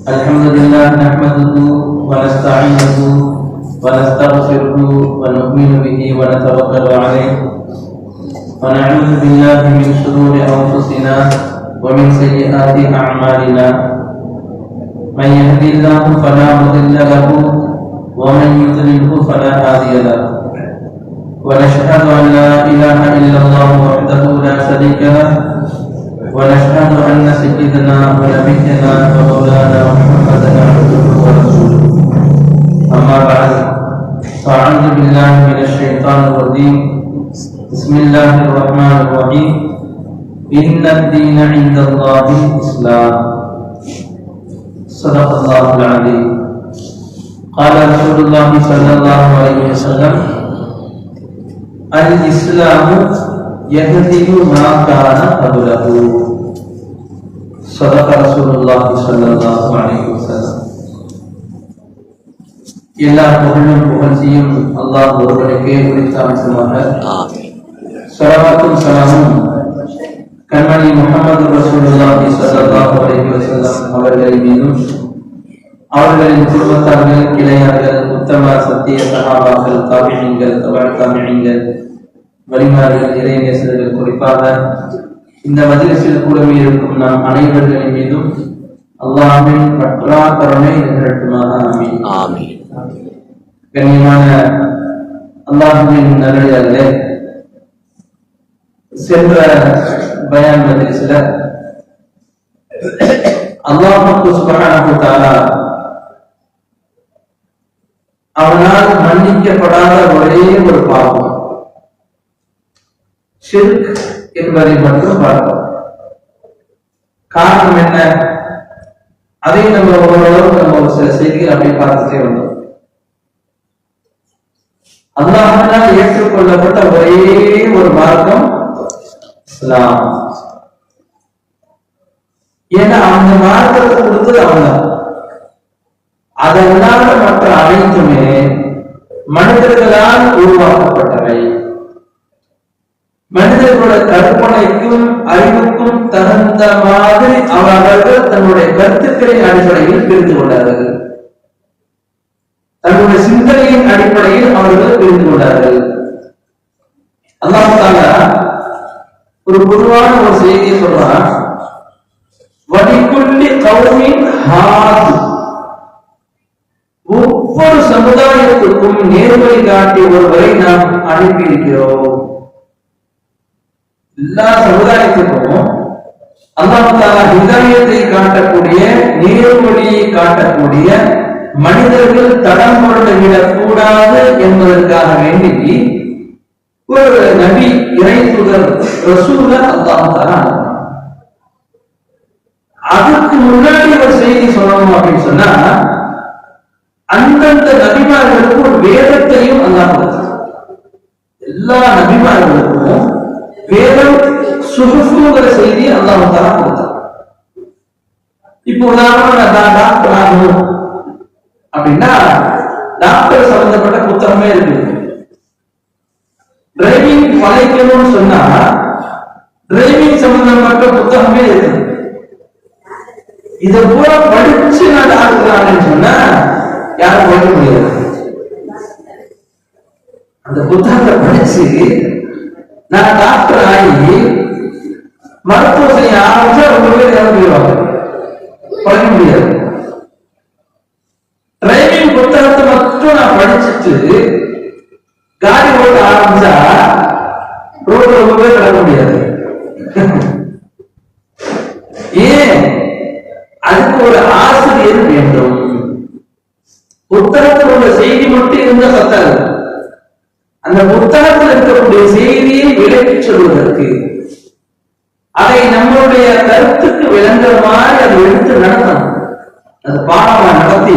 الحمد لله نحمده ونستعينه ونستغفره ونؤمن به ونتوكل عليه ونعوذ بالله من شرور أنفسنا ومن سيئات أعمالنا من يهد الله فلا مضل له ومن يضلله فلا هادي له ونشهد أن لا إله إلا الله وحده لا شريك له ونشهد أن سيدنا ونبينا ومولانا محمدا عبده ورسوله أما بعد فأعوذ بالله من الشيطان الرجيم بسم الله الرحمن الرحيم إن الدين عند الله الإسلام صدق الله العظيم قال رسول الله صلى الله عليه وسلم الإسلام يهدي ما كان قبله صدق رسول الله صلى الله عليه وسلم எல்லா புகழும் புகழ்ச்சியும் அல்லாஹ் ஒருவனுக்கே உரித்தானமாக ஸலவாத்தும் ஸலாமும் கண்மணி முஹம்மது ரசூலுல்லாஹி ஸல்லல்லாஹு அலைஹி வஸல்லம் அவர்களின் மீதும் அவர்களின் குடும்பத்தார்கள் கிளையார்கள் உத்தம சத்திய சஹாபாக்கள் தாபிஈன்கள் தபஅ தாபிஈன்கள் வலிமார்கள் இறைநேசர்கள் குறிப்பாக இந்த மஜ்லிஸில் கூடவே இருக்கும் நாம் அனைவர்களின் மீதும் அல்லாஹ்வின் பற்றா கருணை நிகழட்டுமாக ஆமீன் ஆமீன். கண்ணியமான அல்லாஹ்வின் நல்லடியார்களே, சென்ற பயான் மஜ்லிஸில் அல்லாஹ் சுப்ஹானஹு வ தஆலா அவனால் மன்னிக்கப்படாத ஒரே ஒரு பாவம் ஷிர்க் என்பதை மட்டும் பார்த்தோம். காரணம் என்ன? அதை நம்ம ஓரளவுக்கு நம்ம ஒரு சில செய்திகள் அப்படி பார்த்துட்டே வந்தோம். அல்லாஹ்வால் ஏற்றுக்கொள்ளப்பட்ட ஒரே ஒரு மார்க்கம் இஸ்லாம். ஏன்னா அந்த மார்க்கத்தை கொடுத்தது அவன்தான். அதனால மற்ற அனைத்துமே மனிதர்களால் உருவாக்கப்பட்டவை. மனிதர்களோட கற்பனைக்கும் அறிவுக்கும் தகுந்த மாதிரி அவர்கள் தன்னுடைய கருத்துக்களின் அடிப்படையில் பிரிந்து கொண்டார்கள். தன்னுடைய சிந்தனையின் அடிப்படையில் அவர்கள் பிரிந்து கொண்டார்கள். அல்லாஹ் தஆலா ஒரு பொதுவான ஒரு செய்தியை சொல்றான், வலிக்குல்லி கௌமின் ஹாத். ஒவ்வொரு சமுதாயத்துக்கும் நேர்வழி காட்டி ஒருவரை நாம் அனுப்பியிருக்கிறோம். எல்லா சமுதாயத்துக்கும் அல்லாஹ் தஆலா ஹிதாயத்தை காட்டக்கூடிய, நேர்வழியை காட்டக்கூடிய மனிதர்கள் தடம் புரண்டு விடக்கூடாது என்பதற்காக வேண்டி ஒரு நபி, இறை தூதர், ரசூல அல்லாஹ் தஆலா அதுக்கு முன்னாடி ஒரு செய்தி சொல்லணும் அப்படின்னு சொன்னா, அந்தந்த நபிமார்களுக்கு ஒரு வேதத்தையும் அல்லாஹ் கொடுத்தார். எல்லா நபிமார்களுக்கும் வேதம் சுஹுஃபுங்கிற செய்தி அல்லாஹ் தஆலா கொடுத்தார். இப்போ உதாரணம் நான் டாக்டர் ஆகணும் அப்படின்னா டாக்டர் சம்பந்தப்பட்ட புத்தகமே இருக்கு. டிரைவிங் பழக்கணும்னு சொன்னா டிரைவிங் சம்பந்தப்பட்ட புத்தகமே இருக்கு. இதை பூரா படிச்சு நான் டாக்டர் ஆகணும்னு சொன்னா யாரும் படிக்க முடியாது. அந்த புத்தகத்தை படிச்சு நான் டாக்டர் ஆகி மருத்துவ செய்ய ஆரம்பிச்சா ரொம்ப பேர் இறந்துருவாங்க, படிக்க முடியாது. டிரைவிங் புத்தகத்தை மட்டும் நான் படிச்சுட்டு காடி ஓட்ட ஆரம்பிச்சா ரோட்ல ரொம்ப பேர் கிடக்க முடியாது. ஏன்? அதுக்கு ஒரு ஆசிரியர் வேண்டும். புத்தகத்தில் உள்ள செய்தி மட்டும் இருந்த பத்தாது. அந்த புத்தகத்தில் இருக்கக்கூடிய செய்தியை விளக்கி சொல்வதற்கு, அதை நம்மளுடைய கருத்துக்கு விளங்குற மாதிரி அதை எடுத்து நடத்தணும். அது பாடமா நடத்தி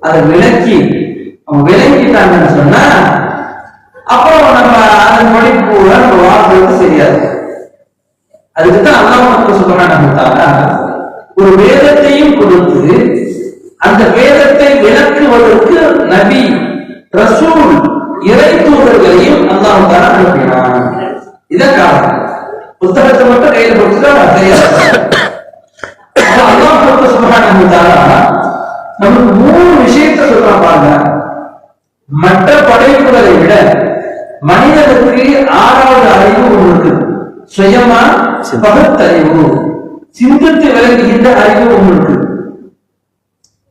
அதை விளக்கி அவங்க விளங்கிட்டாங்கன்னு சொன்னா அப்புறம் நம்ம அதன் படிப்பு நம்ம வாழ்றது சரியாது. அதுக்குதான் அல்லாஹ் சுப்ஹானஹு வ தஆலா ஒரு வேதத்தையும் கொடுத்து அந்த வேதத்தை விளக்குவதற்கு நபி, ரசூல், இறை தூதர்களையும் அல்லாஹ் தஆலா அனுப்பினான். இதான் காரணம். புத்தகத்தை மட்டும் கையில் கொடுத்துட்டா தெரியாது. அல்லாஹ் சுப்ஹானஹு வ தஆலா சொல்றான் பாருங்க, மற்ற படைப்புகளை விட மனிதனுக்கு 6வது அறிவு ஒன்று இருக்கு. சுயமா பகுத்தறிவு, சிந்தித்து விளங்குகின்ற அறிவு ஒன்று இருக்கு.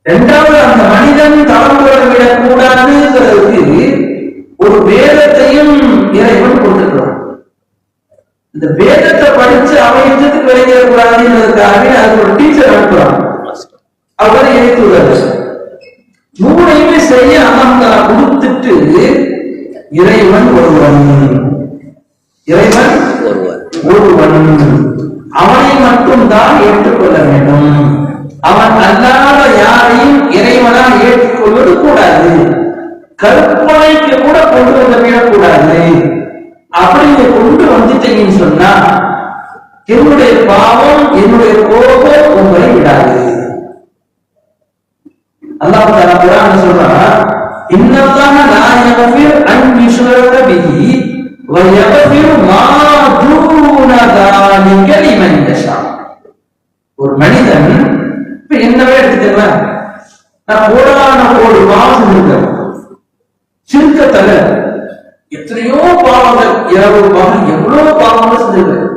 2வது, அந்த மனிதன் தளம்புகளை விடக் கூடாதுங்கிறதுக்கு ஒரு வேதத்தையும் இறைவன் கொடுத்திருக்கிறான். இந்த வேதத்தை படிச்சு அவன் இஷ்டத்துக்கு விளைவிட கூடாதுன்றதுக்காக அது ஒரு டீச்சர் அனுப்புறான், அவரை இணைத்துள்ளார். 3ஐயுமே செய்ய அல்லாஹ் கொடுத்துட்டு இறைவன் ஒருவன், இறைவன் ஒருவன், அவனை மட்டும் தான் ஏற்றுக்கொள்ள வேண்டும். அவன் அல்லாத யாரையும் இறைவனால் ஏற்றுக்கொள்வது கூடாது, கற்பனைக்கு கூட கொண்டு வந்துவிடக்கூடாது. அப்படி கொண்டு வந்துட்டீங்கன்னு சொன்னா என்னுடைய பாவம், என்னுடைய கோபம் உங்களை விடாது. அல்லாஹ் தஆலா குர்ஆன்ல சொல்றான், இன்னல்லாஹ லா யக்ஃபிரு அன் யுஷ்ரக பிஹி வ யக்ஃபிரு மா தூன ஸாலிக லிமன் யஷா. ஒரு மனிதன் இப்ப என்னவே எடுத்துக்கல, நான் கோடான கோடி பாவம் செஞ்சிருக்கேன், சிறுக்கத்தல எத்தனையோ பாவங்கள், இரவு பாவம், எவ்வளவு பாவங்கள் செஞ்சிருக்கேன்.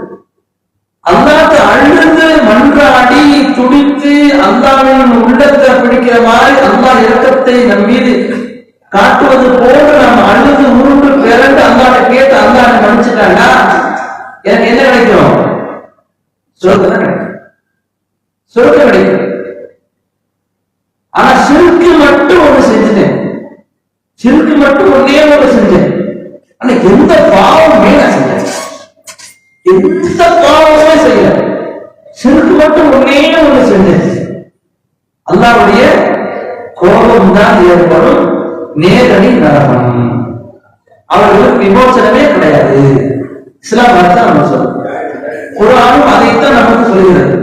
அல்லாஹ் அழுது மன்றாடி துடித்து அல்லாஹ்வின் உள்ளத்தை பிடிக்கிற மாதிரி அல்லாஹ் இரக்கத்தை நம் மீது காட்டுவது போன்று நாம் அழுது உருண்டு பிறந்து அல்லாஹ்ட்ட கேட்டு அல்லாஹ் மன்னிச்சுட்டாண்டா எனக்கு என்ன கிடைக்கும்? சொர்க்கம் கிடைக்கும், சொர்க்கம் கிடைக்கும். ஆனா சிறுக்கு மட்டும் ஒண்ணு செஞ்சுட்டேன், சிறுக்கு மட்டும் ஒன்னே ஒண்ணு செஞ்சேன். ஆனா எந்த பாவமே நான் செஞ்சேன், எந்த பாவமே செய்யல, சிறுக்கு மட்டும் ஒன்னே ஒண்ணு செஞ்சேன். அல்லாஹ்வுடைய கோபம் தான் ஏற்படும், நேரடி நரகம், அவர்களுக்கு விமோசனமே கிடையாது. இஸ்லாம் அர்த்தம் நம்ம சொல்றோம், குர்ஆனும் அதைத்தான் நமக்கு சொல்கிறது.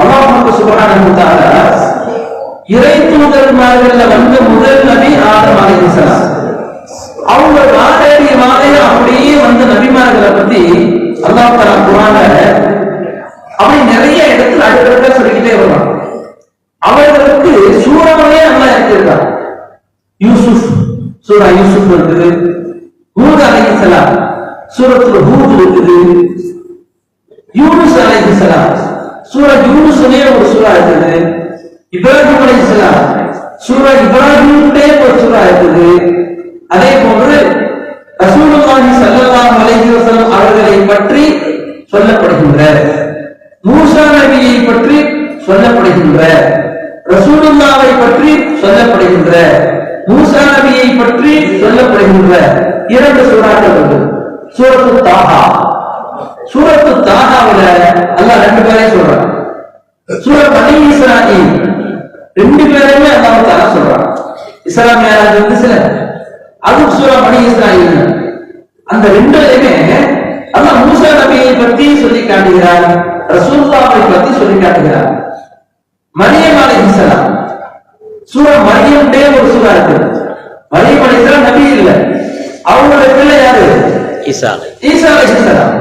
அல்லாஹ் சுப்ஹானஹு வ தஆலா இறை தூதர்மார்கள்ல வந்த முதல் நபி ஆதம் அலைஹிஸ்ஸலாம். அவங்க வாழைய அப்படியே வந்த நபிமார்களை பத்தி அல்லாஹ் தஆலா குர்ஆன்ல அப்படி நிறைய இடத்துல அடுத்தடுத்த சொல்லிக்கிட்டே வருவான். அவர்களுக்கு சூறாவே அல்லாஹ் எடுத்திருக்கான். யூசுப், சூரா யூசுப் இருக்குது, ஹூத் அலைஹிஸ்ஸலாம் சூரத்துல் ஹூத் இருக்குது, யூனுஸ் அலைஹிஸ்ஸலாம் சூரா யூனுஸ்லே ஒரு சூரா இருக்குது, இப்ராஹிம் அலைஹிஸ்ஸலாம் சூரா இப்ராஹிம்லே ஒரு சூரா இருக்குது. அதே போன்று ரசூலுல்லாஹி ஸல்லல்லாஹு அலைஹி வஸல்லம் அவர்களை பற்றி சொல்லப்படுகின்ற, மூசா நபியை பற்றி சொல்லப்படுகின்ற, ரசூலுல்லாஹை பற்றி சொல்லப்படுகின்ற, மூசா நபியை பற்றி சொல்லப்படுகின்ற 2 சூறாக்கள் உண்டு. சூரத்து தாஹா, சூரத்து தாஹாவுல அல்லாஹ் 2 பேரையும் சொல்றான். சூரா பனி இஸ்ராயீல் 2 பேரையுமே அல்லாஹ் தஆலா சொல்றான். இஸ்ரா மிஅராஜ் வந்து சில அது சூரா பனி இஸ்ராயீல். அந்த 2லயுமே அல்லாஹ் மூசா நபியை பற்றி சொல்லி காட்டுகிறார், ரசூலுல்லாஹை பற்றி சொல்லி காட்டுகிறார். மரியம் அலைஹிஸ்ஸலாம் சூரா மரியம்லே ஒரு சூரா இருக்கு. மரியம் அலைஹிஸ்ஸலாம் நபி இல்ல, அவங்களுடைய பிள்ளை யாரு? ஈசா, ஈசா அலைஹிஸ்ஸலாம்.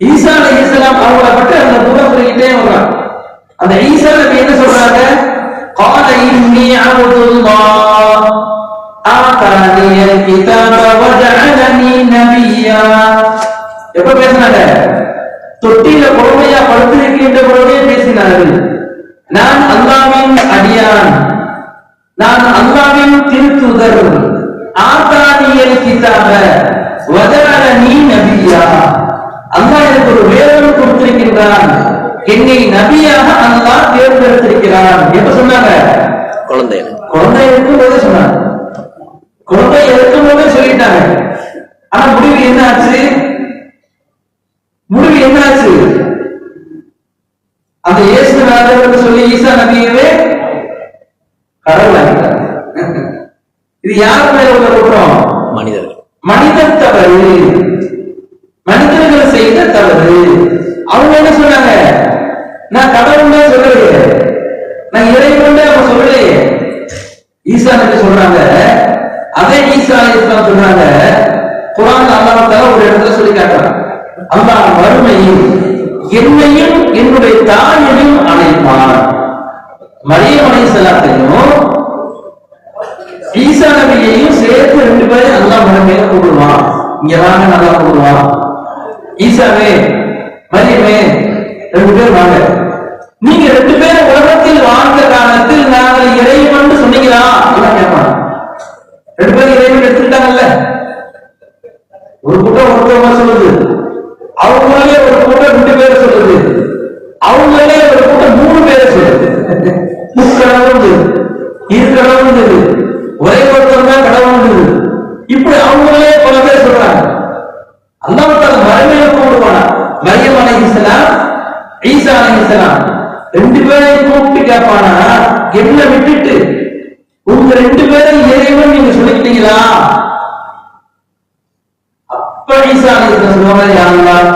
ஈசா அலைஹிஸ்ஸலாம் அவங்கள பற்றி அந்த தூரம் சொல்லிக்கிட்டே வர்றாங்க. அந்த ஈசா நபி என்ன சொல்றாங்க? قال إني عبد الله آتاني الكتاب وجعلني نبيا. எப்ப பேசினாங்க? தொட்டில பொறுமையா படுத்திருக்கின்ற பொழுதே பேசினார்கள். நான் அல்லாஹ்வின் அடியான், நான் அல்லாஹ்வின் திருத்தூதர், ஆதானியல் கிதாப வஜஅலனி நபியா, அல்லாஹ் எனக்கு ஒரு வேதம் கொடுத்திருக்கிறான், என்னை நபியாக அல்லாஹ் தேர்ந்தெடுத்திருக்கிறான். எப்ப சொன்னாங்க? குழந்தை இருக்கும் போதே சொன்னாங்க, குழந்தை இருக்கும் போதே சொல்லிட்டாங்க. ஆனா முடிவு என்ன ஆச்சு? முடிவு என்ன ஆச்சு? அந்த இயேசுநாதர் சொல்லி ஈசா நபியவே கடவுளாக்கிட்டாங்க. இது யார் மேல உள்ள குற்றம்? மனிதர்கள், மனிதர் தவறு, மனிதர்கள் செய்த தவறு. அவங்க என்ன சொன்னாங்க? நான் கடவுள் தான் சொல்லலையே, நான் இறைவன் அவங்க சொல்லலையே. ஈசா நபி சொல்றாங்க, அதே ஈசா அலைஹிஸ்ஸலாம் சொல்றாங்க, குர்ஆன்ல அல்லாஹ் தஆலா ஒரு இடத்துல சொல்லி காட்டுறான், அல்லாஹ் மறுமையில் என்னையும் என்னுடைய தாயையும் அழைப்பான். மரியம் அலைஹிஸ்ஸலாத்தையும் ஈசா நபியையும் சேர்த்து ரெண்டு பேரும் அல்லாஹ் மறுமையில கூப்பிடுவான். இங்க வாங்க, நல்லா கூப்பிடுவான். ஈசாவே, மரியமே, ரெண்டு பேரும் வாங்க. நீங்க ரெண்டு பேரும் உலகத்தில் வாழ்ந்த காலத்தில் நாங்கள் இறைவன் சொன்னீங்களா? கேட்பாங்க. ரெண்டு பேரும் இறைவன் எடுத்துக்கிட்டாங்கல்ல. ஒரு கூட்டம் ஒருத்தவங்க சொல்லுது, அவங்களே ஒரு கூட்டம் ரெண்டு பேரை சொல்லுது, அவங்களே ஒரு கூட்டம் மூணு பேரை சொல்லுது. முக்கடவுள் இரு கடவுள், ஒரே ஒருத்தர் தான் கடவுள். இப்படி அவங்களே பல பேர் சொல்றாங்க. அல்லாஹ் மறுமையில கூப்பிடுவானா? மரியம் அலைஹிஸ்ஸலாம், ஈசா அலைஹிஸ்ஸலாம் ரெண்டு பேரையும் கூப்பிட்டு கேட்பானா, என்ன விட்டுட்டு உங்க ரெண்டு பேரும் இறைவன் நீங்க சொல்லிட்டீங்களா? அப்ப ஈசா அலைஹிஸ்ஸலாம் சொல்லுவாங்க, யா அல்லாஹ்,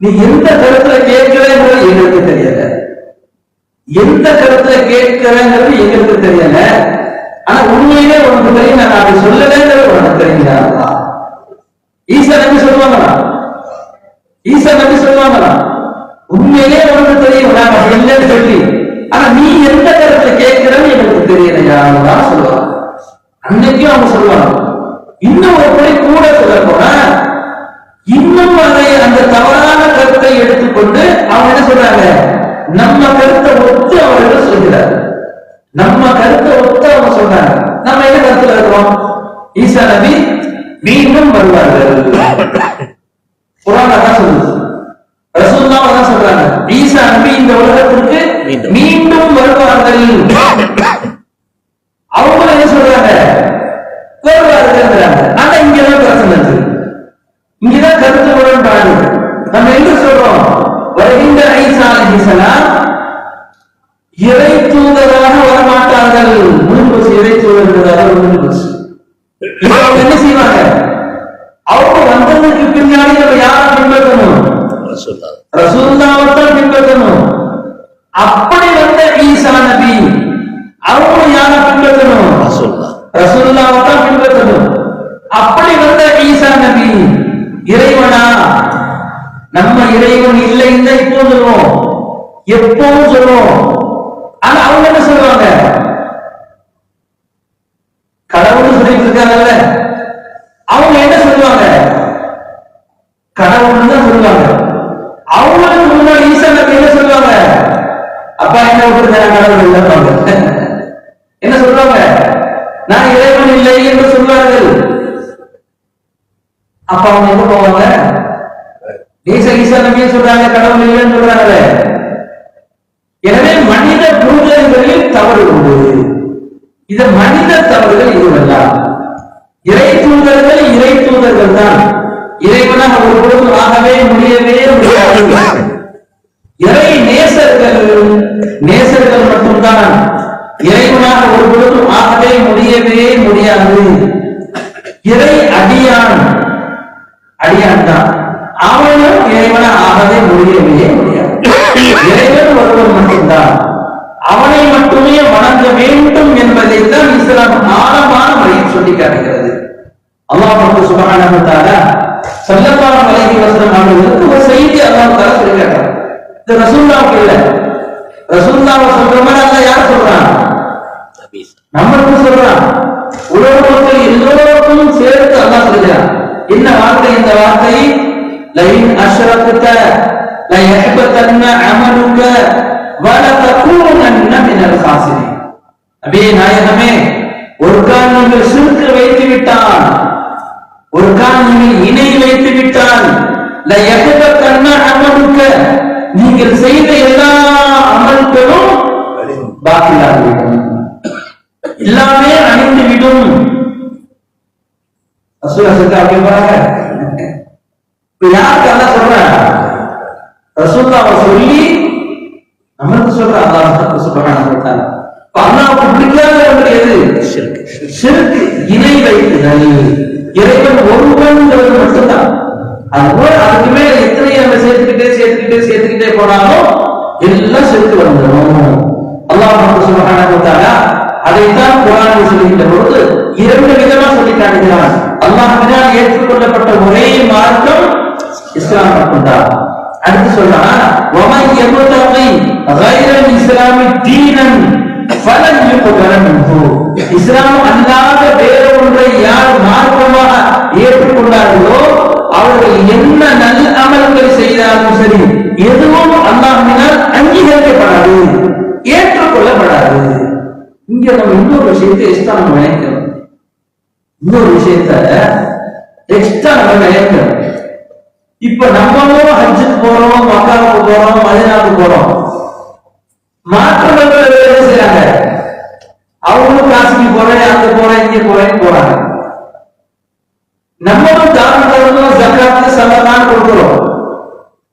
நீ எந்த கருத்துல கேட்கிறேங்கிறது எங்களுக்கு தெரியல, எந்த கருத்துல கேட்கிறேங்கிறது எங்களுக்கு தெரியல, ஆனா உண்மையிலே உனக்கு தெரியும், நான் அப்படி சொல்லலைங்கிறது உனக்கு தெரியுங்களா? ஈசா நபி சொல்லுவாங்களா? ஈசா நபி சொல்லுவாங்களா? உண்மையிலே உனக்கு தெரியும், நான் அப்படி இல்லைன்னு சொல்லி, ஆனா நீ எந்த கருத்துல கேட்கிறன்னு எங்களுக்கு தெரியலையா? சொல்லுவாங்க. அன்னைக்கும் அவங்க சொல்லுவாங்க. இன்னும் ஒரு படி கூட சொல்ல போனா, இன்னும் அதை அந்த தவறான கருத்தை எடுத்துக்கொண்டு அவங்க என்ன சொல்றாங்க, நம்ம கருத்தை ஒத்து அவர்கள் சொல்கிறார். நம்ம கருத்தை ஒத்து அவங்க சொல்றாங்க. நம்ம என்ன கருத்துல இருக்கிறோம்? ஈசா நபி மீண்டும் வருவார்கள். குர்ஆன் அதான் சொல்லுது, ரசூலுல்லாஹ் அதான் சொல்றாங்க, ஈசா நபி இந்த உலகத்திற்கு மீண்டும் வருவார்கள். அவங்க என்ன சொல்றாங்க, வருவார்கள். ஆனா இங்கதான் பிரச்சனை இருக்கு, இங்கதான் கருத்து முரண்பாடு. நம்ம என்ன சொல்றோம், வருகின்ற ஈசா அலைஹிஸ்ஸலாம் இறை தூதராக வரமாட்டார்கள். முடிஞ்சு இறை தூதர் முடிஞ்சு. அவங்க என்ன செய்வாங்க, அவங்க வந்ததுக்கு பின்னாடி நம்ம யாரை பின்பற்றணும்? ரசூலுல்லாஹ்வை பின்பற்றணும். அப்படி வந்த ஈசா நபி அவங்க யாரை பின்பற்றணும்? ரசூலுல்லாஹ்வை பின்பற்றணும். அப்படி வந்த ஈசா நபி இறைவனா? நம்ம இறைவன் இல்லைன்னு இப்போ சொல்லுவோம், எப்பவும் சொல்லுவோம். ஆனா அவங்க என்ன சொல்லுவாங்க, கடவுள் சொல்லிட்டு இருக்காங்கல்ல, அவங்க என்ன சொல்லுவாங்க, கடவுள் தான் சொல்லுவாங்க. அவங்களுக்கு முன்னாடி ஈசா நபி என்ன சொல்லுவாங்க, அப்பா என்ன விட்டுருக்க, கடவுள் இல்லை என்ன சொல்லுவாங்க, நான் இறைவன் இல்லை என்று சொல்வார்கள். அப்ப அவங்க எங்க போவாங்க? ஈசா நபியை சொல்றாங்க, கடவுள் இல்லைன்னு சொல்றாங்க. எனவே மனித பூஜைகளில் தவறு உண்டு. இது மனித தவறுகள் இதுவல்ல. இறை தூதர்கள் இறை தூதர்கள் தான். இறைவனாக ஒரு பொழுது ஆகவே முடியவே முடியாது. இறை நேசர்கள் நேசர்கள் மட்டும்தான். இறைவனாக ஒரு பொழுது ஆகவே முடியவே முடியாது. இறை அடியான் அடியான் தான். அவனும் இறைவனாக ஆகவே முடியவே முடியாது. இறைவன் ஒருவர் மட்டும்தான். அவனை மட்டுமே வணங்க வேண்டும் என்பதைத்தான் இஸ்லாம் ஆழமான முறையில் சொல்லி காட்டுகிறது. அல்லாஹ் சுப்ஹானஹு வ தஆலா ஸல்லல்லாஹு அலைஹி வஸல்லம் அவர்களுக்கு ஒரு செய்தி அல்லாஹ் தஆலா சொல்லி காட்டுறார். இது ரசூலுல்லாஹ்வுக்கு இல்ல, ரசூலுல்லாஹ் சொல்ற மாதிரி அல்லாஹ் யார் சொல்றான்? நமக்கு சொல்றான். உலக மக்கள் எல்லோருக்கும் சேர்த்து அல்லாஹ் சொல்றான். என்ன வார்த்தை இந்த வார்த்தை? லைன் அஷ்ரக்த லயஹ்பதன்ன அமலுக வலதகூனன்ன மினல் காசிரின். நபியே நாயகமே, ஒரு கால் நீங்கள் ஷிர்க் வைத்து விட்டால், ஒரு கால் நீங்கள் இணை வைத்து விட்டால், லயஹ்பதன்ன அமலுக நீங்கள் செய்த எல்லா அமல்களும் பாத்திலாகிவிடும், எல்லாமே அழிந்து விடும். ரசூலுல்லாஹ் சொல்றாங்க. யாருக்கு அல்லாஹ் சொல்றாங்க? ரசூலுல்லாஹ் சொல்லி நமக்கு சொல்ற அல்லாஹ் சுப்ஹானஹு வ தஆலா. அல்லாஹ்வுக்கு பிடிக்காத ஒன்று எது? ஷிர்க், இணை வைத்தல். இறைவன் ஒருவன்றது மட்டும்தான். அதுபோல அதுக்கு மேல எத்தனை நம்ம சேர்த்துக்கிட்டே போனாலும் எல்லாம் ஷிர்க் வந்துடும். அல்லாஹ் சுப்ஹானஹு வ தஆலா அதைத்தான் குர்ஆனில் சொல்லுகின்ற பொழுது இரண்டு விதமா சொல்லி காட்டுகிறான். அல்லாஹ்வினால் ஏற்றுக்கொள்ளப்பட்ட ஒரே மார்க்கம் இஸ்லாம் மட்டும்தான். அடுத்து சொல்றான், வமன் யப்தகி கைரல் இஸ்லாமி தீனன் இஸ்லாம் அல்லாத வேற ஒன்றை யார் மார்க்கமாக ஏற்றுக்கொண்டார்களோ அவர்கள் என்ன நல்ல அமல்கள் செய்தாலும் சரி எதுவும் அல்லாஹ்வினால் அங்கீகரிக்கப்படாது, ஏற்றுக்கொள்ளப்படாது. இங்க நம்ம இன்னொரு விஷயத்தை எக்ஸ்ட்ரா நம்ம நினைக்கிறோம். இன்னொரு விஷயத்த எக்ஸ்ட்ரா நம்ம நினைக்கிறோம். இப்ப நம்மளும் ஹஜ்ஜுக்கு போறோம், மக்காவுக்கு போறோம், மதீனாவுக்கு போறோம். மாற்றவர்கள் என்ன செய்யறாங்க? அவங்களும் காசுக்கு போறேன், அங்க போறேன், இங்க போறேன்னு போறாங்க. நம்மளும் தானம் ஜக்காத்து சதகான்னு கொடுக்கிறோம்.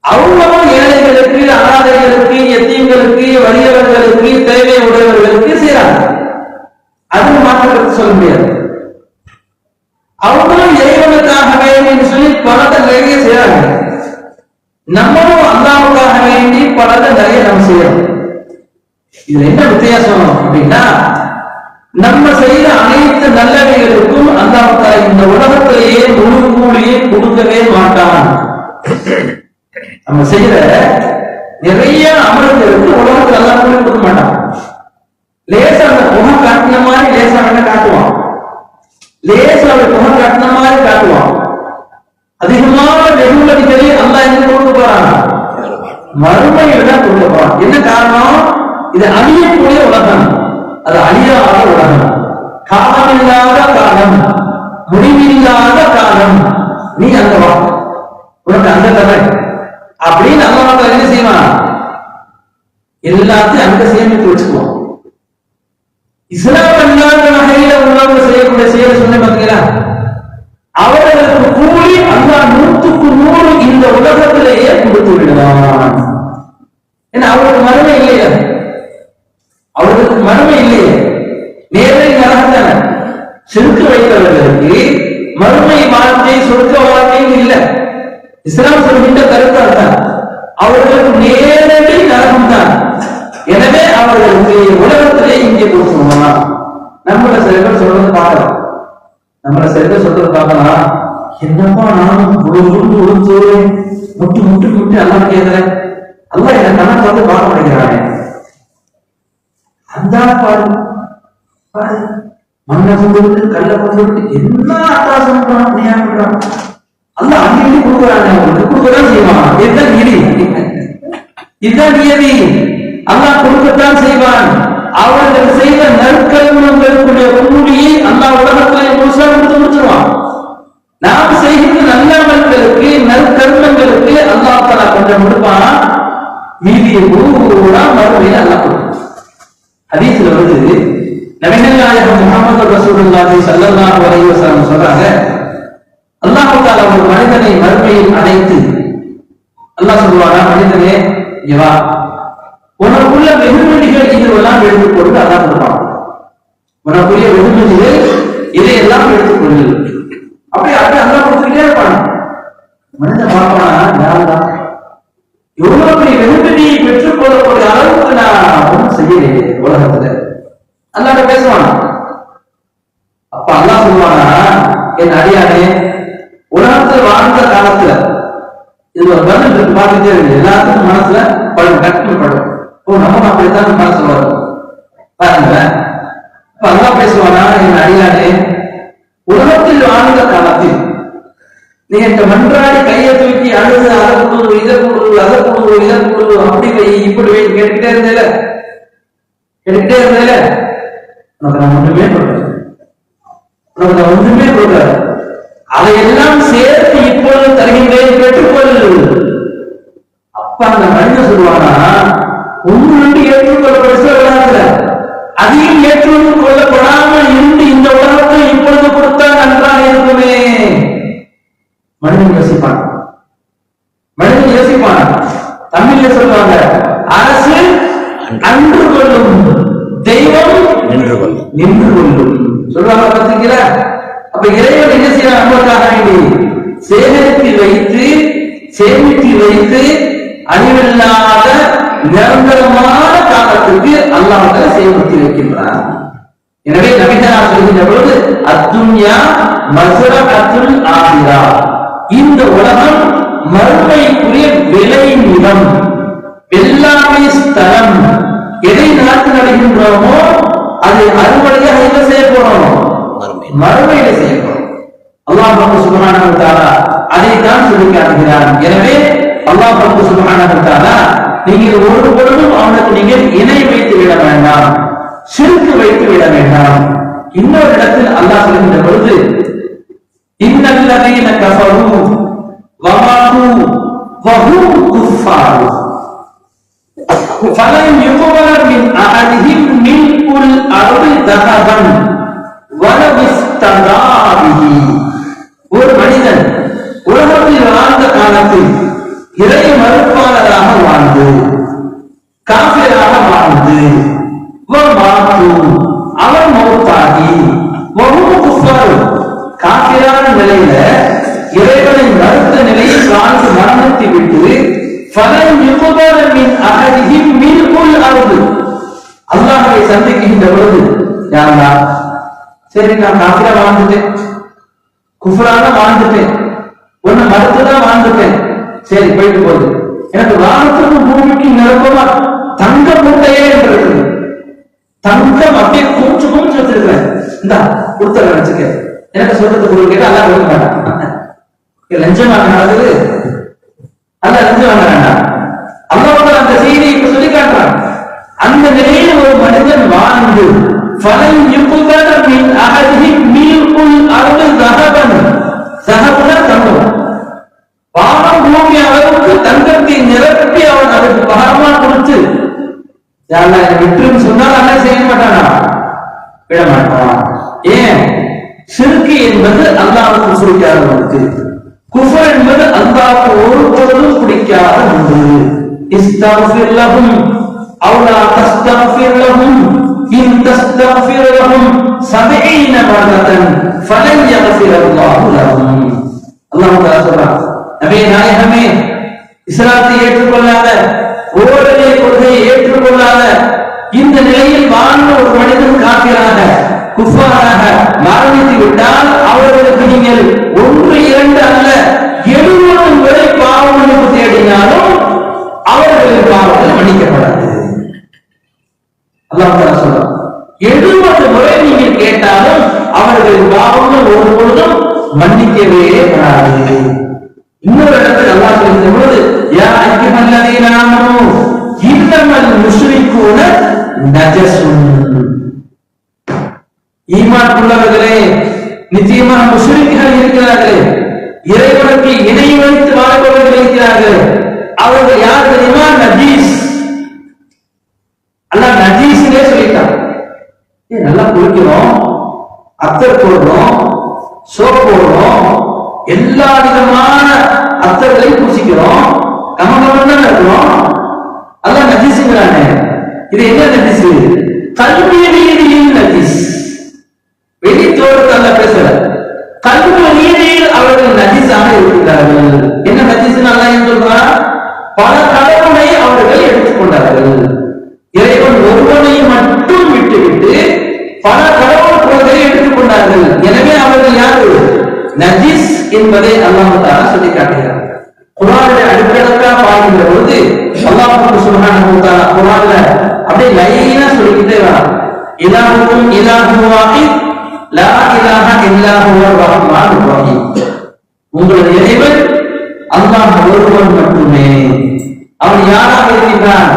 அவங்களும் ஏழைகளுக்கு, அனாதைகளுக்கு, எத்தீம்களுக்கு, வறியவர்களுக்கு, தேவை உடையவர்களுக்கு செய்யறாங்க. அது மாற்றத்தை சொல்ல முடியாது. அவங்களும் இறைவனுக்காக வேண்டி சொல்லி பணத்தை நிறைய செய்யறாங்க. நம்மளும் அல்லாஹ்வுக்காக வேண்டி பணத்தை நிறைய நம்ம செய்யறோம். இதுல என்ன வித்தியாசம் அப்படின்னா, நம்ம செய்த அனைத்து நல்லவைகளுக்கும் அல்லாஹ் தஆலா இந்த உலகத்திலேயே முழு கூலியை கொடுக்கவே மாட்டான். நம்ம செய்யற நிறைய அமல்களுக்கு உலகத்தில் அல்லாஹ் கூலி கொடுக்க மாட்டான். லேசா அந்த புகை காட்டின மாதிரி லேசா என்ன காட்டுவான், லேசா புகை காட்டின மாதிரி காட்டுவான். அதிகமான வெகுமதிகளை அல்லாஹ் என்ன கொடுக்க போறான்? மறுமையில தான் கொடுக்க போறான். என்ன காரணம்? இது அழியக்கூடிய உலகம், அது அழியாத உலகம், காலமில்லாத காலம், முடிவில்லாத காலம். நீ அந்த உனக்கு அந்த தலை அப்படின்னு அல்லாஹ் என்ன செய்வான்? எல்லாத்தையும் அங்க சேமித்து வச்சுக்குவோம். இஸ்லாம் அல்லாத வகையில உள்ளவங்க செய்யக்கூடிய செயலை சொன்ன பார்த்தீங்களா, அவர்களுக்கு கூலி அல்லாஹ் 100க்கு 100 இந்த உலகத்திலேயே கொடுத்து விடுவான். ஏன்னா அவருக்கு மறுமை இல்லையா? அவர்களுக்கு மறுமை இல்லையே, நேரடி நரகத்தான. சிறுக்கு வைத்தவர்களுக்கு மறுமை வாழ்க்கை, சொர்க்க வாழ்க்கையும் இல்லை. இஸ்லாம் சொல்கின்ற கருத்து தான், அவர்களுக்கு நேரடி நரகம் தான். எனவே அவர்களுக்கு உலகத்திலே இங்கே கொடுத்துருவான். நம்மள சில பேர் சொல்றது பார்க்கலாம், என்னப்பா நானும் முட்டு முட்டு முட்டு எல்லாம் கேட்கிறேன், அல்ல என்ன கணக்கு வந்து பார்க்க மாட்டேங்கிறானே. அந்த பாரு பாரு, மண்ணை கொண்டு விட்டு கல்லை கொண்டு விட்டு என்ன அட்டாசம் பண்றான். அல்ல அங்கே கொடுக்குறாங்க, அவங்களுக்கு கொடுக்கதான் செய்வான். இதுதான் நிதி, இதுதான் நியதி. அல்லாஹ் கொடுக்கத்தான் செய்வான். அவர்கள் செய்த நற்கர்மங்களுடைய கூலியை அல்லாஹ் உலகத்திலே முழுசா கொடுத்து முடிச்சிருவான். நாம் செய்கின்ற நல்லவர்களுக்கு, நற்கர்மங்களுக்கு அல்லாஹ் தஆலா கொஞ்சம் கொடுப்பான், மீதியை பூரா மறுமையில அல்லாஹ் கொடுப்பான். ஹதீஸ்ல வருது, நபிகள் நாயகம் முஹம்மது ரசூலுல்லாஹி ஸல்லல்லாஹு அலைஹி வஸல்லம் சொல்றாங்க, அல்லாஹ் தஆலா ஒரு மனிதனை மறுமையில் அழைத்து அல்லாஹ் சொல்வானா, மனிதனே இங்க வா, உனக்குள்ள வெகுமதிகள் இதுவெல்லாம் எடுத்துக்கொண்டு அல்லாஹ் கொடுப்பான். உனக்குரிய வெகுமதிகள் இதையெல்லாம் எடுத்துக்கொண்டு அப்படி அல்லாஹ் கொடுத்துக்கிட்டே இருப்பான். மனிதன் பார்ப்பானா, யாருதான் எவ்வளவு பெரிய வெகுமதியை பெற்றுக் கொள்ளக்கூடிய அளவுக்கு நான் ஒன்றும் செய்யலையே உலகத்துல. அல்லாஹ் பேசுவானா? அப்ப அல்லாஹ் சொல்லுவானா, என் அடியானே, உலகத்தில் வாழ்ந்த காலத்துல இது ஒரு பதில் இருக்கு, பார்த்துட்டே இருக்கு. எல்லாத்துக்கும் மனசுல படும், கட்டு படும். ஓ, நம்ம அப்படித்தான் மனசுல வரும் பாருங்க. இப்ப அல்லாஹ் பேசுவானா, என் அடியானே, உலகத்தில் வாழ்ந்த காலத்தில் நீ என்ற மன்றாடி கையை தூக்கி அழுது அதை கொடுது, இதை கொடுது, அதை கொடுது, இதை கொடுது, அப்படி வை, இப்படி வை கேட்டுக்கிட்டே இருந்தேல, உனக்கு நான் ஒன்றுமே கொடுக்கல, உனக்கு நான் ஒன்றுமே கொடுக்கல, அதையெல்லாம் சேர்த்து இப்பொழுது தருகின்றேன், பெற்றுக்கொள். அப்ப அந்த மனிதன் சொல்லுவானா, ஒன்று ஏற்றுக்கொள்ளப்பட அதையும் ஏற்றுக் கொள்ளப்படாமல் இருந்து இந்த உலகத்தை இப்பொழுது கொடுத்தா நன்றாக இருக்குமே. மனிதன் யோசிப்பான். தமிழ்ல சொல்லுவாங்க, அரசு அன்று கொள்ளும், தெய்வம் நின்று கொள்ளும் சொல்லுவாங்க பார்த்தீங்களா? அப்ப இறைவன் என்ன செய்யலாம்? நமக்காக வேண்டி சேமித்து வைத்து அழிவில்லாத நிரந்தரமான காலத்துக்கு அல்லாஹ் சேமித்து வைக்கின்றான். எனவே நபிகளார் சொல்கின்ற பொழுது, அத்துன்யா மஸ்ரஅத்துல் ஆகிரா, இந்த உலகம் மறுமைக்குரிய விலை நிலம், வெள்ளாமை ஸ்தலம், எதை நாட்டு நடுகின்றோமோ அதை அறுவடையாக என்ன செய்ய போறோம்? மறுமையில செய்ய போறோம். அல்லாஹ் சுப்ஹானஹு வ தஆலா அதைத்தான் சொல்லி காட்டுகிறான். எனவே அல்லாஹ் சுப்ஹானஹு வ தஆலா நீங்கள் ஒரு பொழுதும் அவனுக்கு நீங்கள் இணை வைத்து விட வேண்டாம், ஷிர்க் வைத்து விட வேண்டாம். இன்னொரு இடத்தில் அல்லாஹ் சொல்கின்ற பொழுது இன்னல்லதீன கஃபரு வமாது வஹும் குஃபார் ஃபலன் யுக்பல மின் அஹதிஹிம் மில்குல் அர்தி தஹபன் வலவ் இஸ்ததா பிஹி. ஒரு மனிதன் உலகத்தில் வாழ்ந்த காலத்தில் இறை மறுப்பாளராக வாழ்ந்து காஃபிராக வாழ்ந்து அவன் மௌத்தாகி காஃபிரான நிலையில இறைவனை மறுத்த நிலையில் வாழ்ந்து மரணத்தை விட்டு அல்லாஹ்வை சந்திக்கின்ற பொழுது யாரா சரி நான் காஃபிரா வாழ்ந்துட்டேன், குஃப்ரான வாழ்ந்துட்டேன், ஒன்னு மறுத்துதான் வாழ்ந்துட்டேன், சரி போயிட்டு போகுது, எனக்கு வானத்துக்கும் பூமிக்கும் நிரப்பமா தங்க மூட்டையே என்று இருக்குது, தங்கம் அப்படியே கூச்சு கூச்சு வச்சிருக்கிறேன், இந்தா கொடுத்த நினைச்சுக்க, எனக்கு சொல்றது கொடுக்க கேட்டா அல்லா கொடுக்க மாட்டான். லஞ்சம் வாங்க நடக்குது, அல்ல லஞ்சம் வாங்க வேண்டாம். அல்லாஹ் அந்த செய்தியை இப்ப சொல்லி காட்டுறான். அந்த நிலையில் ஒரு மனிதன் வாழ்ந்து ஃபலன் யுக்பல மின் அஹதிஹிம் மில்குல் அர்தி தஹபன், தஹபன தங்கம், வானம் பூமி அளவுக்கு தங்கத்தை நிரப்பி அவன் அதற்கு பகரமா கொடுத்து விட்டுன்னு சொன்னால் அல்ல செய்ய மாட்டானா? விட மாட்டான். ஏன்? ஷிர்க் என்பது அல்லாஹ்வுக்கு பிடிக்காத ஒன்று, குஃப்ர் என்பது அல்லாஹ்வுக்கு ஒருபொழுதும் பிடிக்காத ஒன்று. இஸ்தக்ஃபிர் லஹும் அவ் லா தஸ்தக்ஃபிர் லஹும் இன் தஸ்தக்ஃபிர் லஹும் 70 மரதன் ஃபலன் யக்ஃபிர் அல்லாஹு லஹும். அல்லாஹ் தஆலா சொல்றான், நபியே நாயகமே, இஸ்லாத்தை ஏற்றுக்கொள்ளாத, ஓரிரை கொள்கையை ஏற்றுக்கொள்ளாத இந்த நிலையில் வாழ்ந்த ஒரு மனிதன் காஃபிராக குஃபாராக மரணித்து விட்டால் அவர்களுக்கு நீங்கள் 1 2 அல்ல 70 முறை பாவ மன்னிப்பு தேடினாலும் அவர்களின் பாவங்கள் மன்னிக்கப்படாது. அல்லாஹ் தஆலா சொல்றான், 70 முறை நீங்கள் கேட்டாலும் அவர்களின் பாவங்கள் ஒரு பொழுதும் மன்னிக்கவே படாது. இன்னொரு இடத்தில் அல்லாஹ் சொல்கிற பொழுது யா அய்யுஹல்லதீன ஆமனூ இன்னமல் முஷ்ரிகூன நஜஸுன், ஈமான் உள்ளவர்களே, நிச்சயமாக முஷ்ரிக்குகள் இருக்கிறார்களே, இறைவனுக்கு இணை வைத்து வாழ்பவர்கள் இருக்கிறார்கள், அவர்கள் யார் தெரியுமா? நஜீஸ். அல்லாஹ் நஜீஸ்னே சொல்லிட்டான். நல்லா குளிக்கிறோம், அத்தர் போடுறோம், சோப் போடுறோம், எல்லா விதமான அத்தர்களை பூசிக்கிறோம், கமகமன் தான் இருக்கிறோம், அல்லாஹ் நஜீஸ்ங்கிறானே. இது என்ன நஜீஸ்? கல்வி ரீதியில் நஜீஸ். வெளி தோற்றத்தால பேசல, கல்வி ரீதியில் அவர்கள் நஜீஸாக இருக்கிறார்கள். என்ன நஜீஸ்? அல்லாஹ் என்ன சொல்றான்? பல கடவுளை அவர்கள் எடுத்துக்கொண்டார்கள், இறைவன் ஒருவனை மட்டும் விட்டுவிட்டு பல கடவுள் பொருள்களை எடுத்துக்கொண்டார்கள். எனவே அவர்கள் யாரு? நஜீஸ் என்பதை அல்லாஹ் தஆலா சொல்லி காட்டுகிறார். குர்ஆனிலே அடுக்கடுக்கா பார்க்கின்ற பொழுது அல்லாஹ் சுப்ஹானஹு வ தஆலா குர்ஆன்ல அப்படியே லைனா சொல்லிக்கிட்டே வரான். இலாஹுக்கும் இலாஹு வாஹித் லா இலாஹ இல்லா ஹுவர் ரஹ்மானுர் ரஹீம். உங்களுடைய இறைவன் அல்லாஹ் ஒருவன் மட்டுமே. அவன் யாராக இருக்கின்றான்?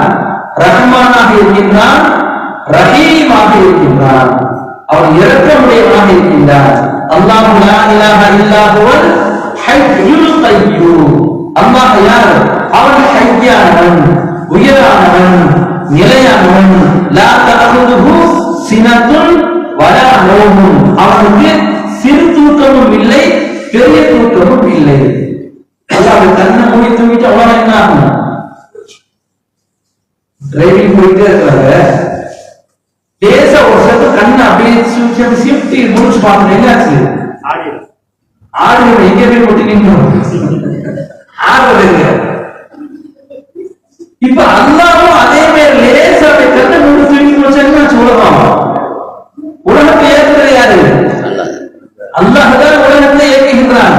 ரஹ்மானாக இருக்கின்றான், ரஹீமாக இருக்கின்றான், அவன் இரக்கமுடையவனாக இருக்கின்றான். அல்லாஹ் லா இலாஹ இல்லா ஹுவல் ஹய்யுல் கய்யூம். அல்லாஹ் யார்? அவன் ஹய்யானவன், உயரானவன், நிலையானவன். லா தஅகுதுஹு சினத்துன் வலா நௌமுன். அவனுக்கு சிறு தூக்கமும் இல்லை, பெரிய தூக்கமும் இல்லை. அல்லாஹ் கண்ணை மூடி தூங்கிட்டு அவ்வளவு என்ன ஆகும்? டிரைவிங் போயிட்டே இருக்கிறாங்க, லேசா ஒரு சத்து கண்ணை அப்படியே சிப்டி முடிச்சு பார்க்கணும், என்னாச்சு? ஆடு எங்க போய் போட்டுக்கணும், ஆடுறது. இப்ப அல்லாஹ்வும் அதே மாதிரி லேசா அப்படியே கண்ணை மூடி தூங்கி போச்சுன்னா சொல்லலாம். உலகத்தை ஏற்கிறது யாரு? அல்லாஹ் தான் உலகத்தை இயக்குகின்றான்,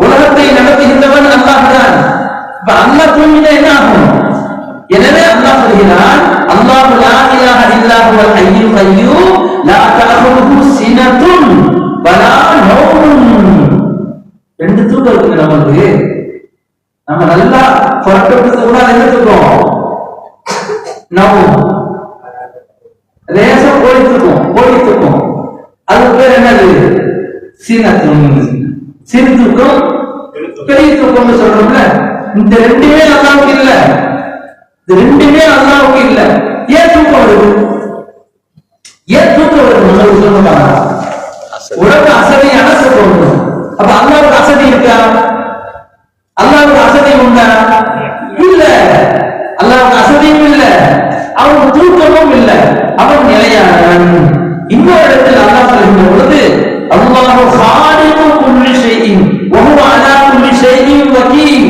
உலகத்தை நடத்துகின்றவன் அல்லாஹ் தான். இப்ப அல்லாஹ் தூங்கினா என்ன ஆகும்? எனவே அல்லாஹ் சொல்கிறான், அல்லாஹ் ஹுவல் ஹய்யுல் கய்யூம் லா தஅஹுதுஹு சினத்துன் வலா நௌம். ரெண்டு தூக்கம் இருக்குங்க நமக்கு. நம்ம நல்லா புறப்பட்டு கூட எடுத்துக்கோம். நௌம் லேசா ஓடித்துக்கும். அது பேர் என்னது? சினத்துன். சிறு தூக்கம், பெரிய தூக்கம்னு சொல்றோம்ல. இந்த ரெண்டுமே அல்லாஹ்வுக்கு இல்ல. இந்த ரெண்டுமே அல்லாஹ்வுக்கு இல்ல. ஏன் தூக்கம் வருது? நம்ம சொல்லுங்க. உடம்பு அசதியான தூக்கம் வருது. அப்ப அல்லாஹ்வுக்கு அசதி இருக்கா? அல்லாஹ்வுக்கு அசதி உண்டா? இல்ல. அல்லாஹ்வுக்கு அசதியும் இல்ல, அவனுக்கு தூக்கமும் இல்ல. அவன் நிலையானவன். இன்னொரு இடத்தில் அல்லாஹ் சொல்கின்ற பொழுது அல்லாஹு காலிகு குல்லி ஷைஇன் வ ஹுவ அலா குல்லி ஷைஇன் வகீல்.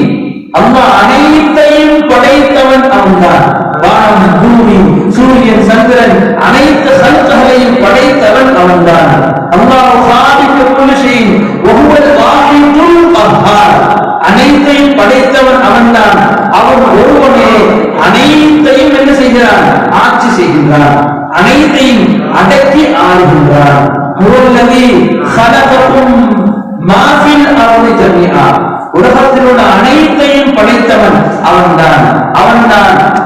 அல்லாஹ் அனைத்தையும் படைத்தவன் அவன்தான். வானம், பூமி, சூரியன், சந்திரன் அனைத்து சல்களையும் படைத்தவன் அவன்தான். அல்லாஹு காலிகு குல்லி ஷைஇன் வ ஹுவல் வாஹிதுல் கஹ்ஹார். அனைத்தையும் படைத்தவன் அவன்தான். அவன் ஒருவனே அனைத்தையும் என்ன செய்கிறான்? ஆட்சி செய்கின்றான். அனைத்தையும் அடக்கி ஆளுகின்றான். முரல்லதி சலகக்கும் மாஃபில் அர்தி ஜமீஆ. உலகத்தில் உள்ள அனைத்தையும் படைத்தவன் அவன்தான்.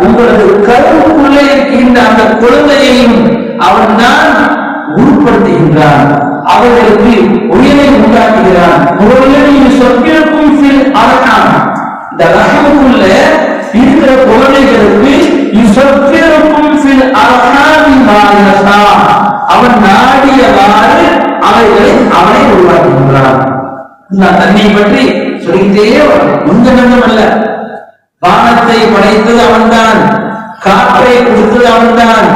உங்களது கருவுக்குள்ளே இருக்கின்ற அந்த குழந்தையையும் அவன்தான் உருப்படுத்துகின்றான். அவர்களுக்கு உயிரை உண்டாக்குகிறான். முரல்லதி யுஸப்பிருக்கும் ஃபில் அர்ஹாம். இந்த ரஹமுக்குள்ள இருக்கிற குழந்தைகளுக்கு யுஸப்பிருக்கும் ஃபில் அர்ஹாமி மா யஷா. அவன் நாடியவாறு அவனை உருவாக்குகின்றான். தன்னை பற்றி சொல்லிட்டே கொஞ்சம் அல்ல. வானத்தை படைத்தது அவன்தான், காற்றை கொடுத்தது அவன்தான்,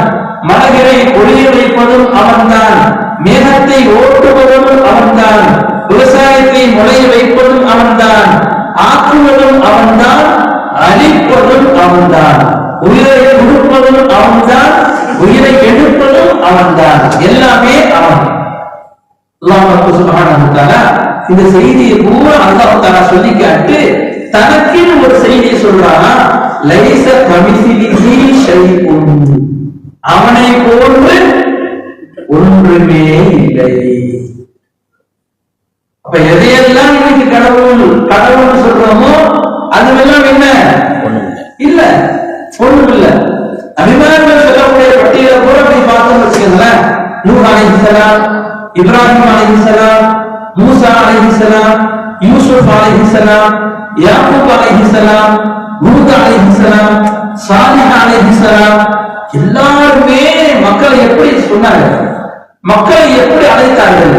மலைகளை பொழிய வைப்பதும் அவன்தான், மேகத்தை ஓட்டுவதும் அவன்தான், விவசாயத்தை முளைய வைப்பதும் அவன்தான், ஆக்குவதும் அவன்தான், அழிப்பதும் அவன்தான், உயிரை கொடுப்பதும் அவன்தான், உயிரை எடுப்பதும் அவன்தான். எல்லாமே அவன். அல்லாஹ் சுப்ஹானஹு வ தஆலா இந்த செய்தியை பூரா அல்லாஹ் தஆலா சொல்லி காட்டு தனக்குன்னு ஒரு செய்தியை சொல்றான். லைஸ கமிஸ்லிஹி ஷைஉன். அவனை போன்று ஒன்றுமே இல்லை. அப்ப எதையெல்லாம் இன்னைக்கு கடவுள் சொல்றோமோ அதுவெல்லாம் என்ன? இல்ல, ஒண்ணும் இல்ல. அபிமானங்கள் சொல்லக்கூடிய பட்டியலை கூட போய் பார்த்தோம்னு வச்சுக்கோங்களேன். நூஹ் அலைஹிஸ்ஸலாம், இப்ராஹிம் அலைஹிஸ்ஸலாம், மூசா அலைஹிஸ்ஸலாம், யூசுப் அலைஹிஸ்ஸலாம், யாக்கூப் அலைஹிஸ்ஸலாம், ஹூத் அலைஹிஸ்ஸலாம், சாலிஹ் அலைஹிஸ்ஸலாம், எல்லாருமே மக்களை எப்படி சொன்னாங்க, மக்களை எப்படி அழைத்தார்கள்?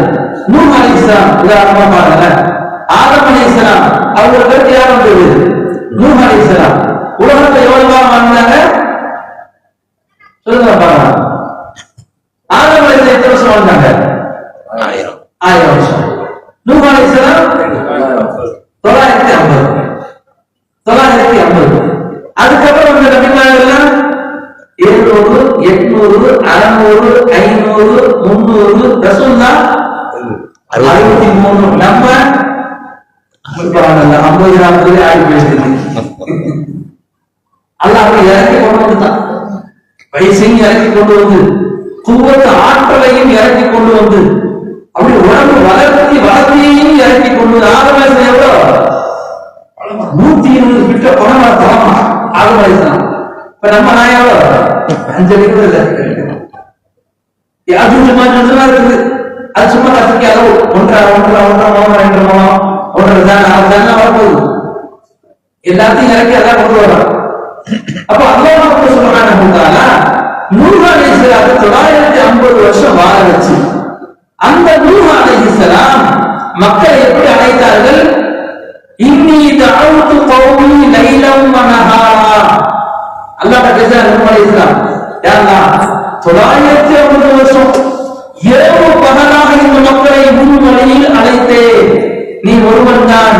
நூஹ் அலைஹிஸ்ஸலாம் உதாரணமா பாருங்க. ஆதம் அலைஹிஸ்ஸலாம் அவங்களுக்கு யார் வந்தது? நூஹ் அலைஹிஸ்ஸலாம். உலகத்தை எவ்வளவு காலம் வாழ்ந்தாங்க சொல்லுங்க பாருங்க. ஆதம் அலைஹிஸ்ஸலாம் எத்தனை வருஷம் வாழ்ந்தாங்க? 1000 வருஷம். நூஹ் அலைஹிஸ்ஸலாம் 950. அதுக்கப்புறம் இந்த நபிமார்கள் 700, 800, 600, 500, 300, ரசூலுல்லாஹ் 63. நம்ம 50 ஆகி போயிடுது. அல்லாஹ் இறக்கி கொண்டு வந்துட்டான். வயசையும் இறக்கி கொண்டு வந்து, குவத்த ஆற்றலையும் இறக்கி கொண்டு வந்து, அப்படி உடம்பு வளர்த்தியையும் இறக்கி கொண்டு வந்து. ஆறு வயசு எவ்வளோ? 120 கிட்ட பணமா தரமா ஆறு வயசு. இப்ப நம்ம நான் எவ்வளோ? 5 அடிக்கு இல்லை. அது சும்மா இருக்குது. அது சும்மா கற்றுக்க அளவு 1.5 வரப்போகுது. எல்லாத்தையும் இறக்கி அதான் கொண்டு வரோம். அப்ப அல்லாஹ் சுப்ஹானஹு வ தஆலா நூஹ் அலைஹிஸ்ஸலாத்தை 950 வருஷம் வாழ வச்சு, அந்த நூஹ் அலைஹிஸ்ஸலாம் மக்களை எப்படி அழைத்தார்கள்? இன்னி தஅவுது கௌமி லைலம் வ நஹாரா. அல்லாஹ் பேசுறார் நூஹ் அலைஹிஸ்ஸலாம், யா அல்லாஹ் 950 வருஷம் இரவு பகலாக இந்த மக்களை உன் வழியில் அழைத்தேன். நீ ஒருவன் தான்,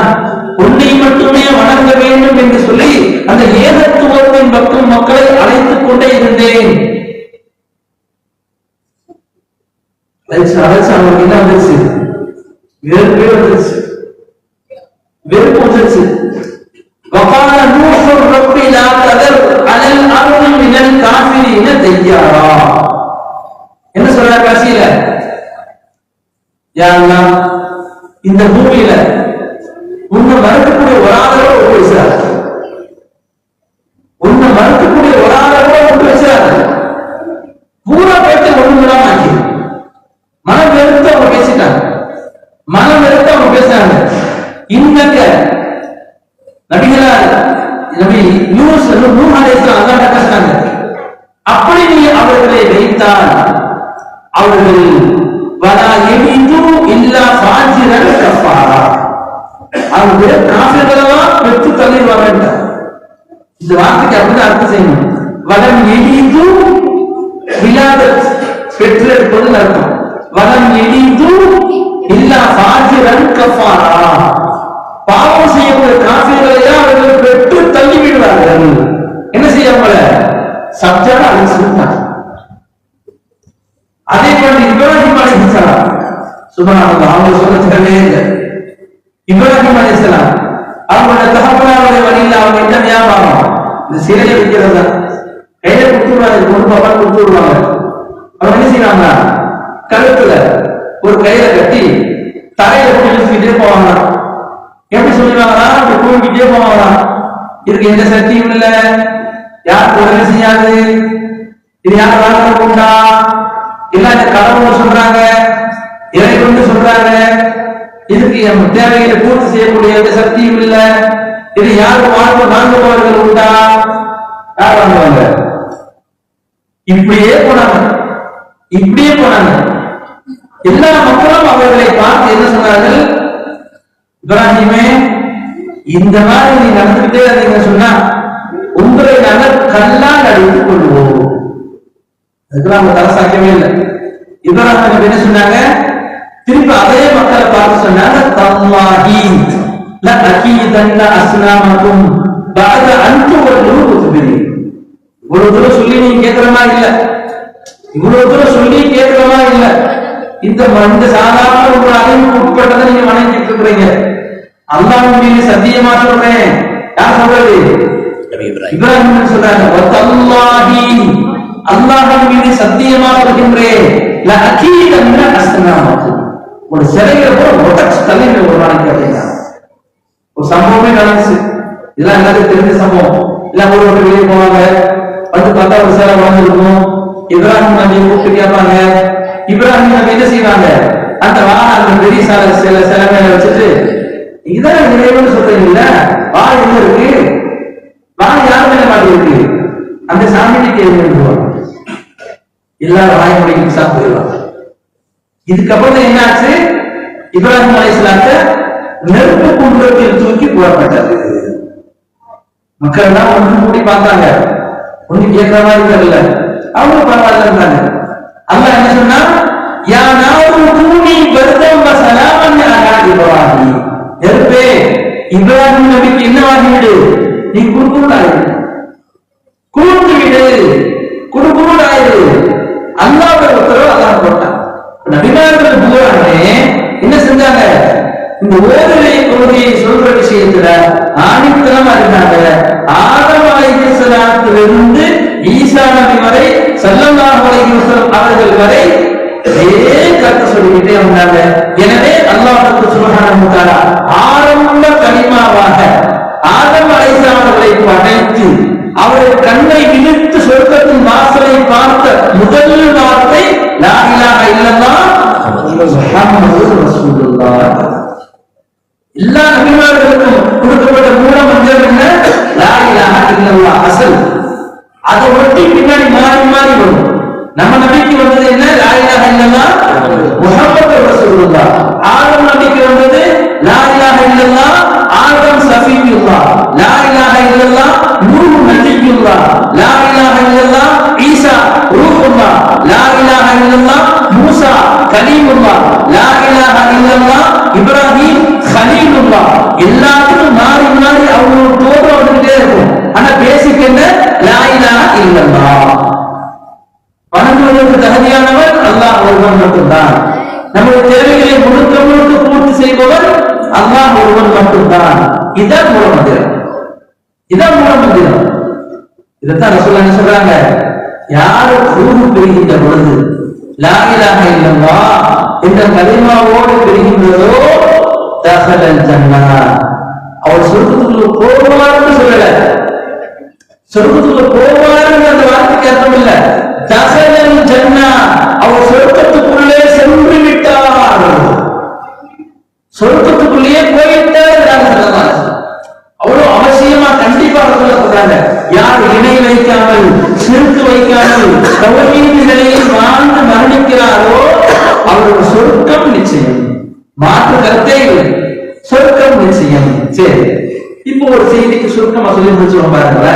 உன்னை மட்டுமே வணங்க வேண்டும் என்று சொல்லி அந்த ஏகத்துவத்தின் பக்கம் மக்களை அழைத்துக் கொண்டே இருந்தேன். அவருக்கு என்ன வந்துருச்சு? வெறுப்பே வந்துருச்சு, வெறுப்பு வந்துருச்சு. وقال نوح رب لا تذر على الأرض من الكافرين ديارا. யாரெல்லாம் இந்த பூமியில உன்னை மறுக்கக்கூடிய ஒரு ஆதரவோ ஒன்று வச்சாரு, உன்னை மறுக்கக்கூடிய ஒரு ஆதரவோ ஒன்று வச்சாரு, பூரா பேட்டை ஒண்ணுதான் ஆக்கி மனம் வெறுத்து அவங்க பேசிட்டாங்க, மனம் வெறுத்து அவங்க பேசினாங்க. இன்னங்க நபிகளார் நபி யூனுஸ் நூஹ் அலைஹிஸ்ஸலாம் அல்லாஹ் பேசினாங்க. அப்படி நீ அவர்களை வைத்தால் அவர்கள் வலா யமிது இல்லா ஃபாஜிரன் கஃபாரா, அவங்க காஃபிர்களெல்லாம் பெற்று தள்ளிடுவாங்க. இந்த வார்த்தைக்கு அப்படிதான் அர்த்தம் செய்யணும். வலம் யமிது விலாதத் பெற்று எடுப்பது அர்த்தம். வலம் யமிது இல்லா ஃபாஜிரன் கஃபாரா, பாவம் செய்யக்கூடிய காஃபிர்களை அவர்கள் பெற்று தள்ளி விடுவார்கள். என்ன செய்ய சப்ஜாட அழிச்சுட்டாங்க. அதே போல இப்ராஹிம் அலைஹிஸ்ஸலாம் சுப்ஹானல்லாஹ் அவங்க சொல்ல தேவையே இல்லை. இப்ராஹிம் அலைஹிஸ்ஸலாம் அவங்களோட தகப்பனாருடைய வழியில் அவங்க என்ன வியாபாரம், இந்த சிலையை விற்கிறது தான். கையில கொடுத்துருவாங்க, கொண்டு பாப்பா கொடுத்துருவாங்க. அவங்க என்ன செய்வாங்க, கழுத்துல ஒரு கயிறை கட்டி தரையில குளிச்சுக்கிட்டே போவாங்க. எப்படி சொல்லுவாங்களா, அப்படி கூவிக்கிட்டே போவாங்களா. இதுக்கு எந்த சக்தியும் இல்லை, யாருக்கு உதவி செய்யாது, இது யார் வாழ்க்கை உண்டா, இல்ல இந்த கடவுள் சொல்றாங்க, இறை கொண்டு சொல்றாங்க, இதுக்கு தேவைகளை பூர்த்தி செய்யக்கூடிய எந்த சக்தியும் இல்லை, இது யாருக்கு வாழ்ந்தவர்கள் உண்டா, யார் வாழ்ந்தவங்க. இப்படியே போனாங்க, இப்படியே போனாங்க. எல்லா மக்களும் அவர்களை பார்த்து என்ன சொன்னார்கள், இப்ராஹிமே இந்த மாதிரி நீ நடந்துகிட்டே இருந்தீங்க சொன்னா உங்களை நாங்கள் கல்லால் அடித்துக் கொள்வோம். அதுக்கெல்லாம் அவங்க தலை சாக்கவே இல்லை. இப்ராஹிம் என்ன சொன்னாங்க, திருப்பி அதே மக்களை பார்த்து சொன்னாங்க, தல்லாஹி லஅகீதன்ன அஸ்னாமக்கும் பஅத அன்து வல்லூ முத்பிரி. இவ்வளவு தூரம் சொல்லி நீங்க கேட்கிற மாதிரி இல்ல, இவ்வளவு தூரம் சொல்லி கேட்கிற மாதிரி இல்ல. இந்த சாதாரண ஒரு அறிவுக்கு உட்பட்டதை நீங்க வணங்கிட்டு இருக்கிறீங்க. அல்லாஹ்வின் மீது சத்தியமா சொல்றேன். யார் சொல்றது, இப்ராஹிம் சொல்றாங்க, வதல்லாஹி அல்லாஹ்வின் மீது சத்தியமா சொல்கின்றேன், லஅகீதன்ன அஸ்னாமக்கும் ஒரு சிலையை போல உடைச்சு தள்ளிங்க ஒரு நாளைக்கு அப்படின்னா. ஒரு சம்பவமே நடந்துச்சு, இதெல்லாம் எல்லாருக்கும் தெரிஞ்ச சம்பவம். எல்லாம் ஒரு வெளியே போவாங்க, வந்து பார்த்தா ஒரு சிலை வாழ்ந்துருக்கும். இப்ராஹிம் நபியை கூப்பிட்டு கேட்பாங்க. இப்ராஹிம் நபி என்ன செய்வாங்க, அந்த வாகனம் பெரிய சில மேல வச்சுட்டு, இதான் இறைவன் சொல்றீங்கல்ல, வாய் எங்க இருக்கு, வாய் யார் மேல மாட்டி இருக்கு, அந்த சாமிக்கு கேள்வி எல்லாரும் வாய் முடிக்கு சாப்பிடுவாங்க. இதுக்கப்புறம் என்ன ஆச்சு, இப்ராஹிம் அலைஹிஸ்ஸலாத்தை நெருப்பு குன்றத்தில் தூக்கி போடப்பட்டது. மக்கள் எல்லாம் ஒன்று கூடி பார்த்தாங்க, ஒண்ணு கேட்கிற மாதிரி தெரியல, அவங்க பரவாயில்ல இருந்தாங்க. அல்லாஹ் என்ன சொன்னா, யா நாரு கூனி பர்தம் வ ஸலாமன் அலா இப்ராஹிம், நெருப்பே இப்ராஹிம் நபிக்கு என்னவாகி விடு, நீ குறுகுறாயிரு, குறுந்து விடு, குறுகுறாயிரு. அல்லாஹ்வுடைய உத்தரவு அல்லாஹ் போட்டான். நபிமார்கள் பூரானே என்ன செஞ்சாங்க, இந்த ஓரிரை கொள்கையை சொல்ற விஷயத்துல ஆணித்தனமா இருந்தாங்க. ஆதம் அலைஹிஸ்ஸலாத்திலிருந்து ஈசா நபி வரை ஸல்லல்லாஹு அலைஹி வஸல்லம் அவர்கள் வரை இதே கருத்து சொல்லிக்கிட்டே வந்தாங்க. எனவே அல்லாஹ் சுப்ஹானஹு வ தஆலா ஆரம்ப கலிமாவாக ஆதம் அலைஹிஸ்ஸலாம் அவர்களை படைத்து அவருடைய கண்ணை விழித்து சொர்க்கத்தின் வாசலை பார்த்த முதல் வார்த்தை லா இலாஹ இல்லல்லாஹ் முஹம்மதுர் ரசூலுல்லாஹ். எல்லா நபிமார்களுக்கும் கொடுக்கப்பட்ட மூல மந்திரம் என்ன, லா இலாஹ இல்லல்லாஹ் அசல். அதை ஒட்டி பின்னாடி மாறி மாறி வரும். நம்ம நபிக்கு வந்தது என்ன, லா இலாஹ இல்லல்லாஹ் முஹம்மதுர் ரசூலுல்லாஹ். ஆதம் நபிக்கு வந்தது லா இலாஹ இல்லல்லாஹ் ஆதம் சஃபியுல்லாஹ். லா இலாஹ இல்லல்லாஹ் நூஹ் நபியுல்லாஹ். லா இலாஹ இல்லல்லாஹ் ஈசா ரூஹுல்லாஹ். லா இலாஹ இல்லல்லாஹ் மூசா கலீமுல்லாஹ். லா இலாஹ இல்லல்லாஹ் இப்ராஹிம் கலீலுல்லாஹ். எல்லாத்துக்கும் மாறி மாறி அவங்களோட தோற்றம் வந்துட்டே இருக்கும். ஆனா பேசிக் என்ன, லா இலாஹ இல்லல்லாஹ். வணங்குவதற்கு தகுதியானவர் அல்லாஹ் ஒருவன் மட்டும்தான். நம்முடைய தேவைகளை முழுக்க முழுக்க பூர்த்தி செய்பவர் அல்லாஹ் ஒருவன் மட்டும்தான். இதான் மூல மந்திரம், இதான் மூல மந்திரம். இதைத்தான் ரசூலுல்லாஹ் சொல்றாங்க, யாரு ரூஹ் பிரிகின்ற பொழுது லா இலாஹ இல்லல்லாஹ் என்ற கலிமாவோடு பிரிகின்றதோ தஹலல் ஜன்னah, அவர் சொர்க்கத்துக்குள்ள போவார்னு சொல்லல. சொர்க்கத்துக்குள்ள போவார்னு அந்த வார்த்தைக்கு அர்த்தம் இல்ல. தஹலல் ஜன்னah, அவர் சொர்க்கத்துக்குள்ளே சென்று விட்டார், சொர்க்கத்துக்குள்ளேயே போயிட்டார். அவ்வளவு அவசியமா கண்டிப்பாக சொல்லப்படுறாங்க. யார் இணை வைக்காமல் சிறுக்கு வைக்காமல் தௌஹீத் நிலையில் வாழ்ந்து மரணிக்கிறாரோ அவருக்கு சொர்க்கம் நிச்சயம், மாற்று கருத்தே இல்லை, சொர்க்கம் நிச்சயம். சரி, இப்போ ஒரு செய்திக்கு சுருக்கமா சொல்லி முடிச்சுவோம் பாருங்க.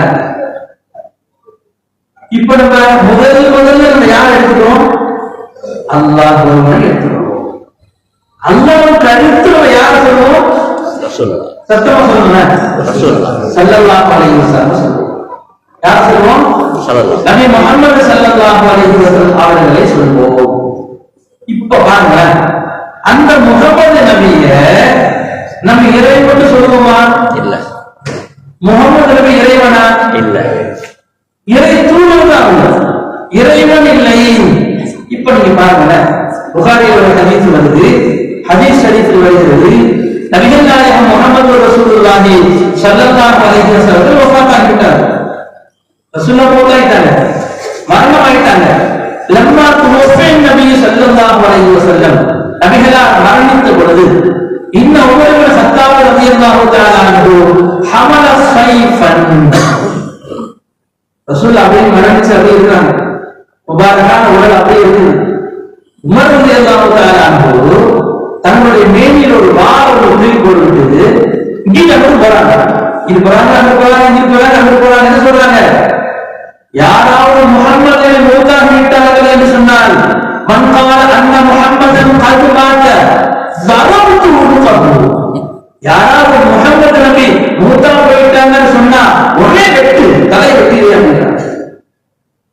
இப்ப நம்ம முதல்ல நம்ம யார் எடுத்துக்கிறோம்? அல்லாஹ் ஒருவனை எடுத்துக்கிறோம். அல்லாஹ்வுக்கு அடுத்து நம்ம யார் சொல்லுவோம்? சத்தமா சொல்லுங்க. ஸல்லல்லாஹு அலைஹி வஸல்லம் சொல்லுவோம். யார் சொல்லுவோம்? நபி முஹம்மது ஸல்லல்லாஹு அலைஹி வஸல்லம் அவர்களை சொல்லுவோம். இப்ப பாருங்க, அந்த முஹம்மது நபிய நம்ம இறைவன் சொல்லுவோமா? இல்ல. முஹம்மது நபி இறைவனா? இல்ல. இறை தூதர் தான், இறைவன் இல்லை. இப்ப நீங்க பாருங்க, புகாரியில் ஒரு ஹதீஸ் வருது, ஹதீஸ் ஷரீஃபில் வருகிறது, நபிகள் நாயகம் முஹம்மது ரசூலுல்லாஹி ஸல்லல்லாஹு அலைஹி வஸல்லம் வஃபாத் ஆகிட்டார். ரசூலுல்லாஹ் போயிட்டாங்க, மரணம் ஆயிட்டாங்க. லம்மா துவஃபிய நபி ஸல்லல்லாஹு அலைஹி வஸல்லம், நபிகளார் மரணித்த பொழுது இன்ன உமர் இப்னு கத்தாப் ரலியல்லாஹு தஆலா அன்ஹு ஹமல ஸைஃபன், ரசூலுல்லாஹ் அப்படியே மரணிச்சு அப்படியே இருக்காங்க, முபாரக்கான உடல் அப்படியே இருக்கு. உமர் ரலியல்லாஹு தஆலா அன்ஹு தன்னுடைய மேனியில் ஒரு வாள் தூக்கி போட்டுவிட்டு இங்கே அங்க போறாங்க, இது போறாங்க, அங்க போறாங்க, இங்க போறாங்க, அங்க போறாங்க. என்ன சொல்றாங்க? யாராவது முஹம்மதை மௌத்தாகி விட்டார்கள் என்று சொன்னால், மன் கால அன்ன முஹம்மதன் கத் மாத ஸரபது உன்கஹு, யாராவது முஹம்மது நபி மௌத்தா போயிட்டாங்கன்னு சொன்னா ஒரே வெட்டு, தலை வெட்டிடுறாங்க.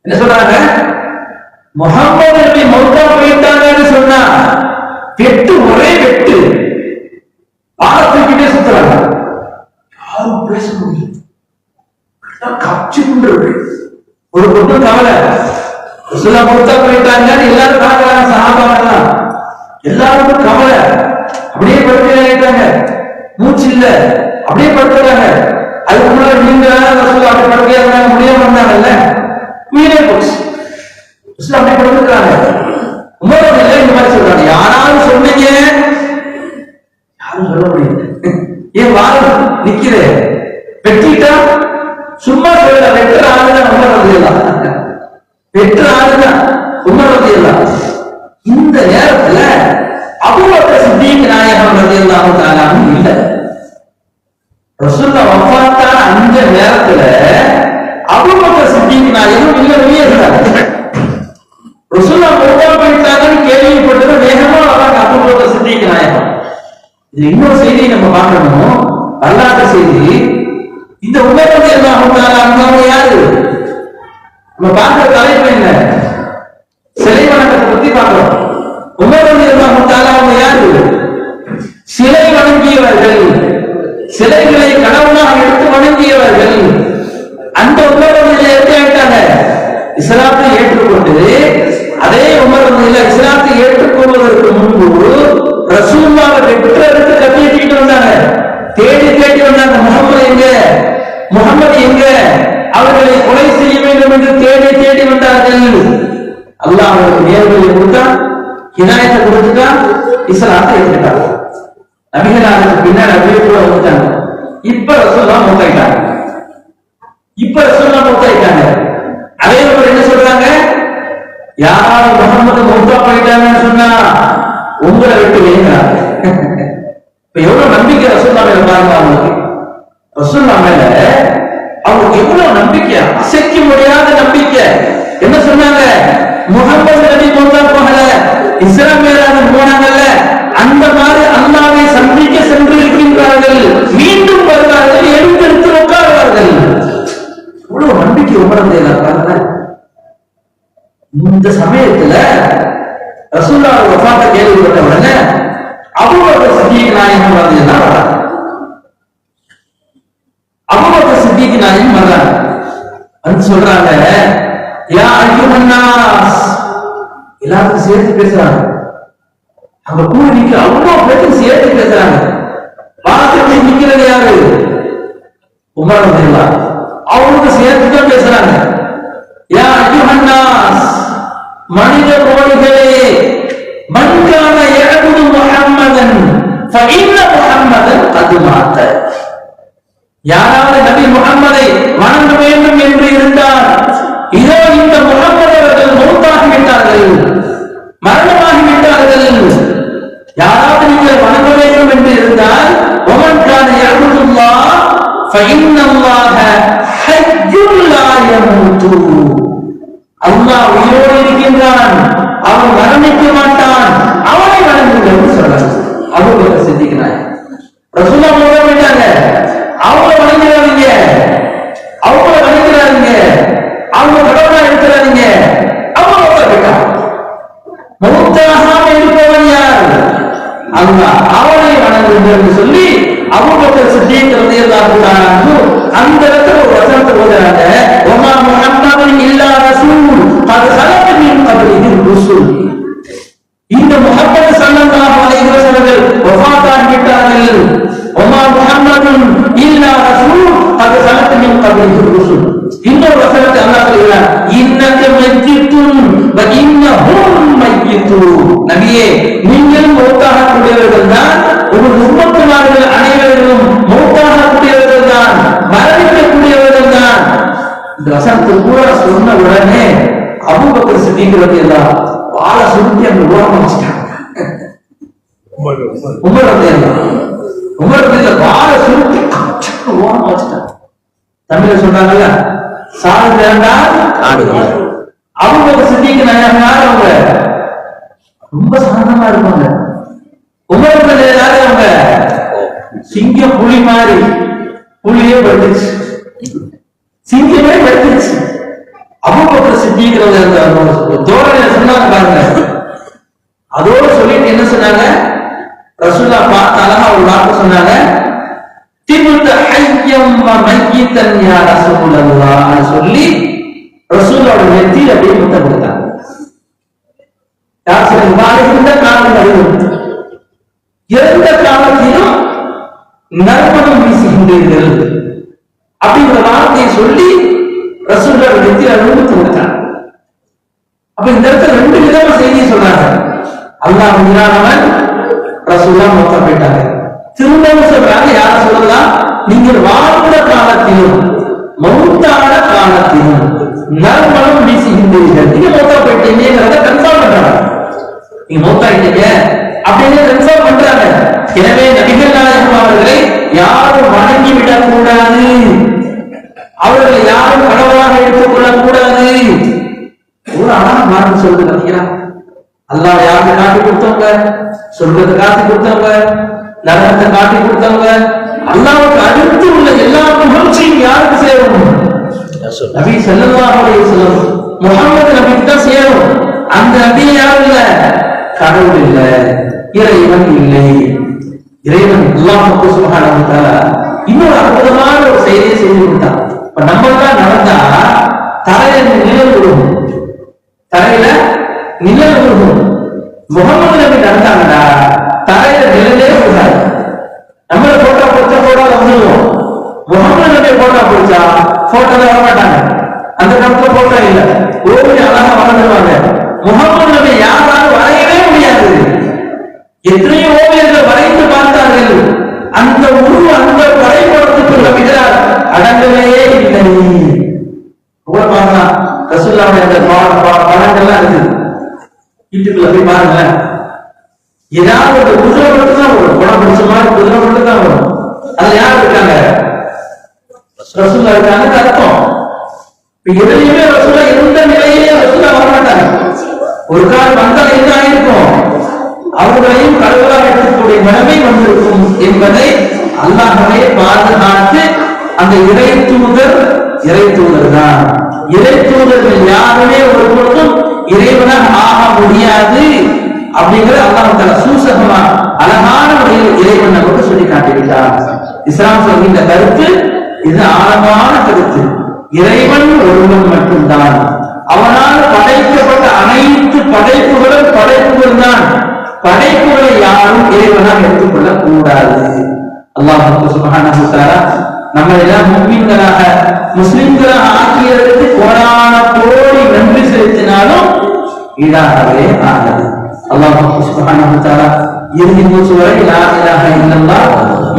என்ன சொல்றாங்க? முஹம்மது நபி மௌத்தா போயிட்டாங்கன்னு சொன்னா வெட்டு, ஒரே வெட்டு, பாலத்துக்கிட்டே சுத்துறாங்க. யாரும் பேச முடியும், காட்சி கொண்டு ஒரு பொண்ணு கவலை, ரசூலுல்லாஹ் மௌத்தா போயிட்டாங்க, எல்லாரும் பார்க்கறாங்க, சஹாபாக்கள் எல்லாருக்கும் கவலை, அப்படியே படுக்கையாயிட்டாங்க, மூச்சு இல்ல, அப்படியே படுத்துறாங்க. அதுக்கு முன்னாடி நீங்க ரசூலுல்லாஹ் அப்படியே படுக்கையா இருந்தாங்க, முடியாம இருந்தாங்கல்ல, உயிரே போச்சு. ரசூலுல்லாஹ் அப்படியே படுத்துறாங்க. உமர் ரலியல்லாஹு இந்த மாதிரி சொல்றாங்க, யாராவது சொன்னீங்க? யாரும் சொல்ல முடியாது. ஏன் வாழ நிக்கிறே? வெட்டிட்டா சும்மா சொல்ல, வெட்டுற ஆளுதான் உமர் ரலியல்லாஹு, வெட்டுற ஆளுதான் உமர் ரலியல்லாஹு. இந்த நேரத்துல அபூபக்கர் சித்திக் நாயகம் ரலியல்லாஹு தஆலா இல்ல. ரசூலுல்லாஹ் வஃபாத்தா அந்த நேரத்துல அபூபக்கர் சித்திக் நாயகம் இல்ல, வெளியே இருந்தாங்க. ரசூலுல்லாஹ் மௌத்தா போயிட்டாங்கன்னு கேள்விப்பட்டது வேகமா வராங்க அபூபக்கர் சித்திக் நாயகம். இது இன்னொரு செய்தியை நம்ம பார்க்கணும், வரலாற்று செய்தி. இந்த உமர் ரலியல்லாஹு தஆலா அவங்க யாரு? நம்ம பார்க்கிற தலைப்பு என்ன? சிலை வணக்கத்தை பத்தி பார்க்கிறோம். உமர் ரலியல்லாஹு தஆலா அவங்க யாரு? சிலை வணங்கியவர்கள், சிலைகளை கடவுளாக எடுத்து வணங்கியவர்கள். அந்த உமர் ரலியல்லாஹு ஏற்றாங்க, இஸ்லாத்தை ஏற்றுக்கொண்டு. அதே உமர் ரலியல்லாஹு இஸ்லாத்தை ஏற்றுக்கொள்வதற்கு முன்பு ரசூலுல்லாஹ் வெற்றெடுத்து கட்டிட்டு வந்தாங்க, தேடி தேடி வந்தாங்க. முஹம்மது எங்க, முஹம்மது எங்க, அவர்களை கொலை செய்ய வேண்டும் என்று தேடி தேடி வந்தார்கள். அல்லாஹ் அவருக்கு நேர்வழியை கொடுத்தான், ஹிதாயத்தை கொடுத்துட்டான், இஸ்லாத்தை ஏற்றுட்டாங்க. நபிகளாருக்கு பின்னாடி அப்படியே கூட வந்துட்டாங்க. இப்ப ரசூலுல்லாஹ் மௌத்தாயிட்டாங்க, இப்ப ரசூலுல்லாஹ் மௌத்தாயிட்டாங்க. அதே போல என்ன சொல்றாங்க? யாராவது முஹம்மது மௌத்தா போயிட்டாங்கன்னு சொன்னா உங்களை விட்டு வெளியேறாங்க. இப்ப எவ்வளவு நம்பிக்கை ரசூலுல்லாஹ் மேல பாருங்க. அவங்களுக்கு ரசூலுல்லாஹ் மேல அவங்களுக்கு எவ்வளவு நம்பிக்கை, அசைக்க முடியாத நம்பிக்கை. என்ன சொன்னாங்க? முஹம்மது நபி மௌத்தா போகல, இஸ்லாம் மேலாக போனாங்கல்ல, அந்த மாதிரி அல்லாஹ்வை சந்திக்க சென்று இருக்கின்றார்கள், மீண்டும் வருவார்கள், எழுந்தெடுத்து உட்காருவார்கள். இவ்வளவு நம்பிக்கை உமர் ரலியல்லாஹு பாருங்க. இந்த சமயத்துல ரசூலுல்லாஹ் வஃபாத்த கேள்விப்பட்ட உடனே அபூபக்கர் சித்திக் நாயகம் ரலியல்லாஹு வராங்க. அபூபக்கர் சித்திக் நாயகம் வராங்க, வந்து சொல்றாங்க, யா அய்யுஹன் நாஸ், எல்லாருக்கும் சேர்த்து பேசுறாங்க. அங்க கூடி நிக்கிற அவ்வளவு பேருக்கு சேர்த்து பேசுறாங்க. வாசல் நிக்கிறது யாரு? உமர் ரலியல்லாஹு அன்ஹு. அவங்களுக்கு சேர்த்து தான் பேசுறாங்க. யா அய்யுஹன்னாஸ், மனித கோடிகளே, மன் கான யஅபுது முஹம்மதன் ஃபஇன்ன முஹம்மதன் கத் மாத. யாராவது நபி முஹம்மதை வணங்க வேண்டும் என்று இருந்தால், இதோ இந்த முஹம்மது அவர்கள் மௌத்தாகிவிட்டார்கள், மரணமாகிவிட்டார்கள். யாராவது நீங்கள் வணங்க வேண்டும் என்று இருந்தால், வமன் கான யஅபுதுல்லாஹ் ஃபஇன்னல்லாஹ ஹய்யுல் லா யமூது. அல்லாஹ் உயிரோடு இருக்கின்றான், அவன் மரணிக்க மாட்டான், அவனை வணங்குங்கள் என்று சொல்றாங்க. அபூபக்கர் சித்திக் நாயகம் ரசூலுல்லாஹ் சொல்லிட்டாங்க, அவங்க வணங்குறாங்க, அவங்க வணங்குறாங்க, அவங்க கடவுளா இருக்கிறாங்க. அவங்க மௌத்தாகாம இருப்பவன் யார்? அல்லாஹ், அவனை வணங்குங்கள் என்று சொல்லி அபூபக்கர் சித்திக் ரலியல்லாஹு அன்ஹு அந்த இடத்துல ஒரு வசனத்தை ஓதுறாங்க. வமா முஹம்மதுன் இல்லா ரசூல் கத் ஸலத் மின் கப்லிஹி ருசுல். இந்த முஹம்மது ஸல்லல்லாஹு அலைஹி வஸல்லம் வஃபாத்தாகிவிட்டார்கள். வமா முஹம்மதுன் இல்லா ரசூல் கத் ஸலத் மின் கப்லிஹி ருசுல். இன்னொரு வசனத்தை அல்லாஹ் சொல்கிறார், இன்னக மய்யித்துன் வ இன்னஹும் மய்யித்துன். நபியே, நீங்கள் மௌத்தாகக்கூடியவர்கள் தான், உங்கள் உம்மத்துமார்கள் அனைவரும் மௌத்தாகக்கூடியவர்கள் தான், மரணிக்கக்கூடியவர்கள் தான். இந்த வசனத்தை கூட சொன்ன உடனே அபூபக்கர் சித்திக் ரலியல்லாஹு வாளை சுருட்டி அந்த ஓரமா வச்சிட்டாங்க. உமர் ரலியல்லாஹு வாளை சுருட்டி ஓரமா வச்சிட்டாங்க. தமிழ்ல சொல்றாங்கல்ல, சாது வேண்டாம் அபூபக்கர் சித்திக் நாயகம் யாரு? அவங்க ரொம்ப சாந்தமா இருப்பாங்க. உமர் ரலியல்லாஹு அவங்க சிங்கம் புலி மாதிரி, புலியே படுத்துச்சு, சிங்கமே படுத்துச்சு. அபூபக்கர் சித்திக் ரலியல்லாஹு தோரணையில சொன்னாங்க பாருங்க. அதோடு சொல்லிட்டு என்ன சொன்னாங்க? ரசூலுல்லாஹ் பார்த்து அழகா ஒரு வார்த்தை சொன்னாங்க, திபுத ஹய்யம் வ மய்யிதன் யா ரசூலுல்லாஹ் சொல்லி ரசூலுல்லாஹ் நெத்தியில அப்படியே முத்தம் கொடுத்தாங்க. யார் சொல்லுங்க? வாழ்கின்ற காலங்களிலும் எந்த காலத்திலும் நறுமணம் வீசுகின்றீர்கள் அப்படிங்கிற வார்த்தையை சொல்லி ரசூலுல்லாஹ் நெத்தியில முத்தம் கொடுத்தாங்க. அப்ப இந்த இடத்துல ரெண்டு விதமா செய்தியை சொல்றாங்க. அல்லாஹ் உயிரானவன், ரசூலுல்லாஹ் மௌத்தா போயிட்டாங்க. திரும்பவும் சொல்றாங்க, யார சொல்லலாம்? நீங்கள் வாழ்ந்த காலத்திலும் மௌத்தான காலத்திலும் நறுமணம் வீசுகின்றீர்கள். நீங்க மௌத்தா போயிட்டீங்கிறத கன்ஃபார்ம் பண்றாங்க. நீங்க மௌத்தாயிட்டீங்க அப்படின்னு கன்ஃபார்ம் பண்றாங்க. எனவே நபிகள் நாயகம் அவர்களை யாரும் வணங்கி விடக் கூடாது, அவர்களை யாரும் கடவுளாக எடுத்துக் கொள்ளக் கூடாது. ஒரு அழகான மார்க்கம் சொல்லுது பாத்தீங்களா? அல்லாஹ் யாருக்கு காட்டி கொடுத்தவங்க, சொல்றதை காட்டி கொடுத்தவங்க, நரகத்தை காட்டி கொடுத்தவங்க. அல்லாஹ்வுக்கு அடுத்து உள்ள எல்லா புகழ்ச்சியும் யாருக்கு சேரும்? நபி ஸல்லல்லாஹு அலைஹி வஸல்லம் முஹம்மது நபிக்கு தான் சேரும். அந்த நபி யாரும் இல்ல, கடவுள் இல்ல, இறைவன் இல்லை. இறைவன் அல்லாஹ் சுப்ஹானஹு வ தஆலா இன்னொரு அற்புதமான ஒரு செய்தியை செய்து கொடுத்தான். இப்ப நம்ம தான் நடந்தா தரையில நிழல் விழுகும், தரையில நிழல் விழுகும். முகமது நபி நடந்தாங்கன்னா தரையில நிழலே விழுகாது. நம்மள போட்டோ பிடிச்சா போட்டோ வந்துடுவோம். முகமது நபி போட்டோ பிடிச்சா போட்டோல வர மாட்டாங்க. அந்த காலத்துல போட்டோ இல்ல, ஓவிய அழகா வளர்ந்துருவாங்க. முகமது நபி யாராலும் வரையவே முடியாது. எத்தனையோ ஓவியர்கள் வரைந்து பார்த்தார்கள். அந்த உருவ அந்த வரைபடத்துக்குள்ள விடார் அடங்கவே இல்லை. கூட பார்க்கலாம், ரசூலுல்லாஹ் அந்த படங்கள்லாம் இருக்கு, வீட்டுக்குள்ள போய் பாருங்க. ஏதாவது ஒரு குதிரை மட்டும் தான் வரும், படம் பிடிச்ச மாதிரி குதிரை மட்டும் தான் வரும். அதுல யார் இருக்காங்க? ரசூலுல்லாஹ் இருக்காங்க அர்த்தம். எதுலையுமே ரசூலுல்லாஹ் எந்த நிலையிலே ரசூலுல்லாஹ் வர மாட்டாங்க. ஒரு கால் வந்தால் என்ன ஆயிருக்கும்? அவர்களையும் கடவுளாக எடுக்கக்கூடிய நிலைமை வந்திருக்கும் என்பதை அல்லாஹ்வே பாதுகாத்து அந்த இறை தூதர் தான். இறை தூதர்கள் யாருமே ஒரு பொழுதும் இறைவனாக ஆக முடியாது அப்படிங்கிற அல்லாஹ் தஆலா சூசகமா அழகான முறையில் இறைவன் நமக்கு சொல்லி காட்டிவிட்டார். இஸ்லாம் சொல்கின்ற கருத்து இது ஆழமான கருத்து. இறைவன் ஒருவன் மட்டும்தான். அவனால் படைக்கப்பட்ட அனைத்து படைப்புகள் தான். படைப்புகளை யாரும் இறைவனால் எடுத்துக்கொள்ளக் கூடாது. அல்லாஹ் சுப்ஹானஹு வ தஆலா நம்ம எல்லாம் முஃமின்களாக முஸ்லிம்களாக ஆக்கியதற்கு கோடான கோடி நன்றி செலுத்தினாலும் ஈடாகவே ஆகாது. அல்லாஹ் சுப்ஹானஹு வ தஆலா இறுதி மூச்சு வரை லா இலாஹ இல்லல்லாஹ்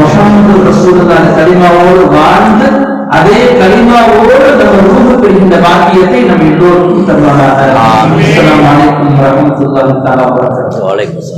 முஹம்மது ரசூலுல்லாஹ் கலிமாவோடு வாழ்ந்து அதே கலிமாவோடு நம்ம ரூஹு பெறுகின்ற பாக்கியத்தை நம்ம எல்லோருக்கும் தருவாராக. அஸ்ஸலாமு அலைக்கும் வரஹ்மத்துல்லாஹி தஆலா வ பரகாத்துஹு.